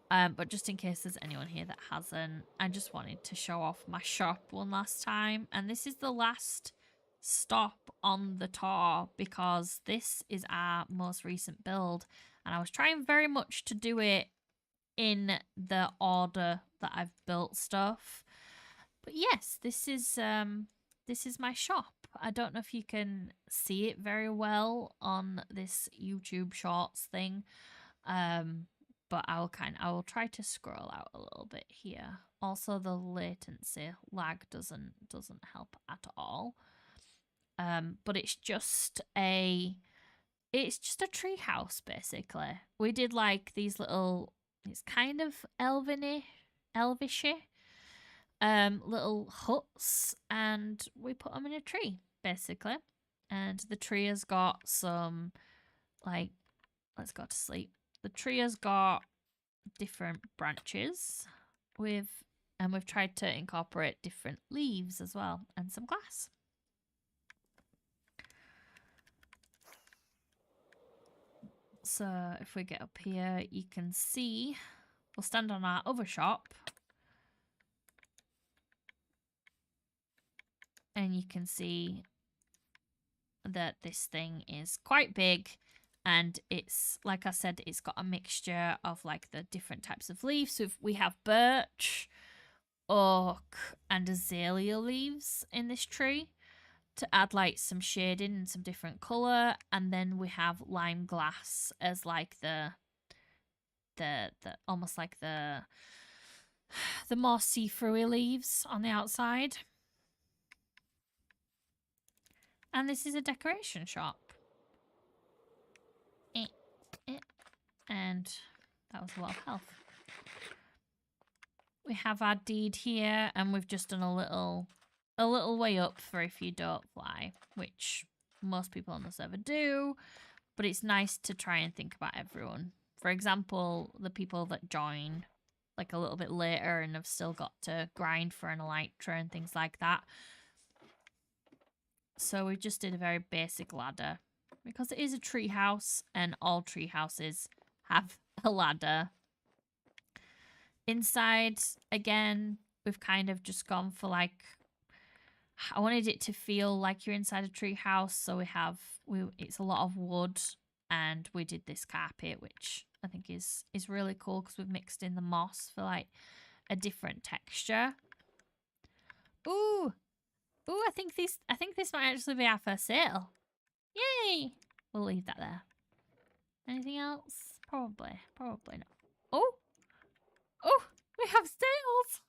But just in case there's anyone here that hasn't, I just wanted to show off my shop one last time. And this is the last stop on the tour because this is our most recent build. And I was trying very much to do it in the order that I've built stuff. But yes, this is my shop. I don't know if you can see it very well on this YouTube Shorts thing. But I will try to scroll out a little bit here. Also, the latency lag doesn't help at all. But it's just a tree house basically. We did like these little, it's kind of elvishy little huts, and we put them in a tree basically. And the tree has got some, like, let's go to sleep. The tree has got different branches and we've tried to incorporate different leaves as well and some glass. So if we get up here, you can see, we'll stand on our other shop and you can see that this thing is quite big. And it's, like I said, it's got a mixture of like the different types of leaves. So we have birch, oak, and azalea leaves in this tree to add like some shading and some different colour. And then we have lime glass as like the almost like the more see-through leaves on the outside. And this is a decoration shop. And that was a lot of health. We have our deed here, and we've just done a little way up for if you don't fly, which most people on the server do, but it's nice to try and think about everyone. For example, the people that join like a little bit later and have still got to grind for an elytra and things like that. So we just did a very basic ladder because it is a tree house and all tree houses have a ladder. Inside, again, we've kind of just gone for like, I wanted it to feel like you're inside a tree house. So it's a lot of wood, and we did this carpet, which I think is really cool because we've mixed in the moss for like a different texture. Ooh, I think this might actually be our first sale. Yay! We'll leave that there. Anything else? Probably not. Oh, we have sales.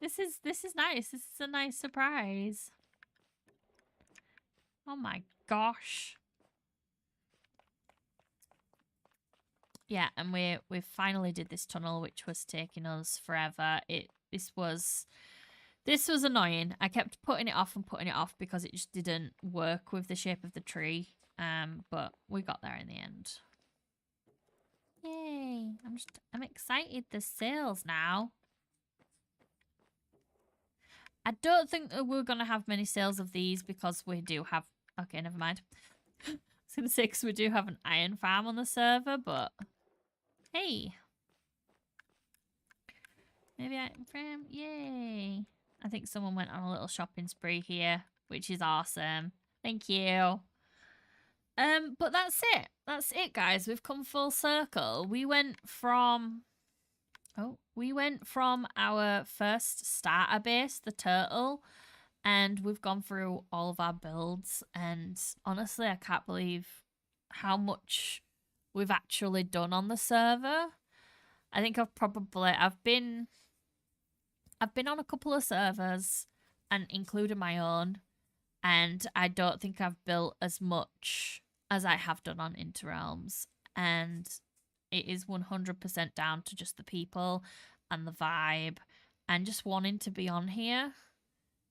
This is nice. This is a nice surprise. Oh my gosh. Yeah, and we finally did this tunnel, which was taking us forever. This was annoying. I kept putting it off because it just didn't work with the shape of the tree. But we got there in the end. Yay! I'm excited. There's sales now. I don't think that we're gonna have many sales of these because we do have. Okay, never mind. I was gonna say because we do have an iron farm on the server, but hey, maybe iron farm. Yay! I think someone went on a little shopping spree here, which is awesome. Thank you. But that's it. That's it, guys. We've come full circle. We went from our first starter base, the turtle, and we've gone through all of our builds. And honestly, I can't believe how much we've actually done on the server. I think I've been on a couple of servers, and including my own, and I don't think I've built as much as I have done on Interrealms, and it is 100% down to just the people and the vibe and just wanting to be on here.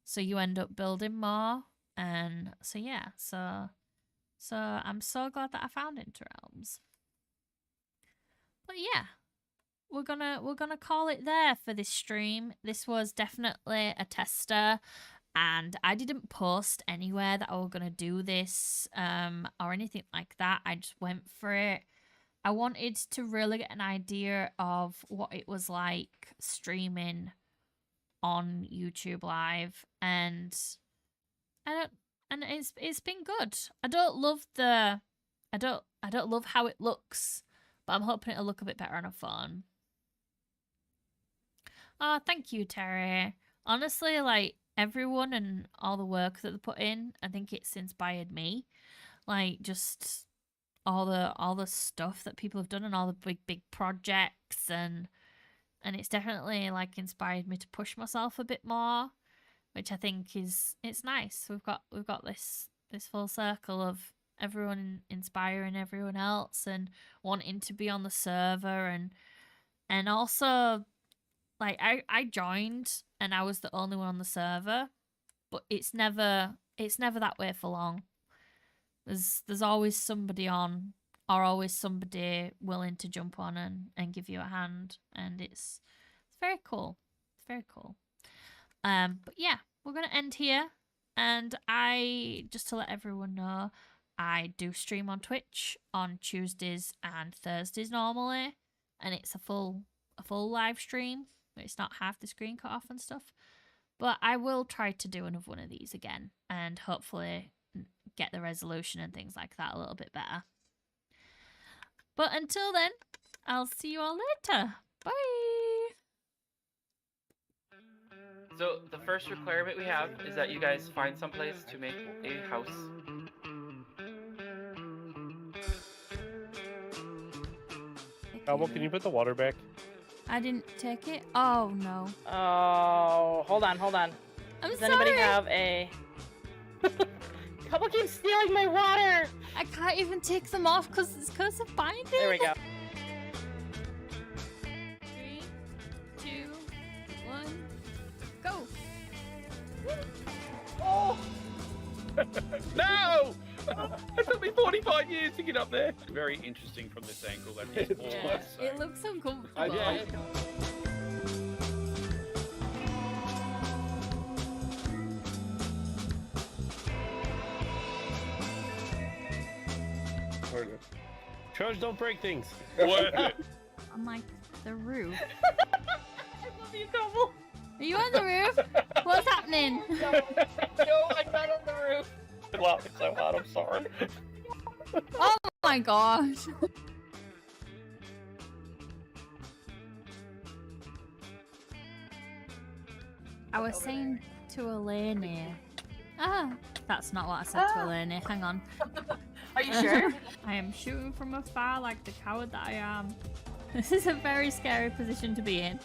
So you end up building more, and so yeah, so I'm so glad that I found Interrealms. But yeah, we're gonna call it there for this stream. This was definitely a tester, and I didn't post anywhere that I was gonna do this or anything like that. I just went for it. I wanted to really get an idea of what it was like streaming on YouTube Live, and it's been good. I don't love how it looks, but I'm hoping it'll look a bit better on a phone. Oh, thank you, Terry. Honestly, like, everyone and all the work that they put in, I think it's inspired me. Like, just all the stuff that people have done and all the big projects, and it's definitely like inspired me to push myself a bit more, which I think it's nice. We've got this full circle of everyone inspiring everyone else and wanting to be on the server, and also, like, I joined and I was the only one on the server, but it's never that way for long. There's always somebody on, or always somebody willing to jump on and give you a hand, and it's very cool. It's very cool. But yeah, we're gonna end here, and just to let everyone know, I do stream on Twitch on Tuesdays and Thursdays normally, and it's a full live stream. It's not half the screen cut off and stuff. But I will try to do another one of these again, and hopefully get the resolution and things like that a little bit better. But until then, I'll see you all later. Bye! So the first requirement we have is that you guys find someplace to make a house. Cowboy, can you put the water back? I didn't take it. Oh no. Oh, hold on. I'm Does sorry. anybody have a... Couple keeps stealing my water! I can't even take them off because of binding. There we go. 3, 2, 1, go. Oh! No! It took me 45 years to get up there. Very interesting from this angle. That is all Yeah, I'd say. it looks uncomfortable. Yeah. Trojan, don't break things. What? On like the roof. I love you, Couple. Are you on the roof? What's happening? No, I'm not on the roof. I'm laughing so hard, I'm sorry. Oh my gosh. I was saying to Eleni. That's not what I said to Eleni. Hang on. Are you sure? I am shooting from afar like the coward that I am. This is a very scary position to be in.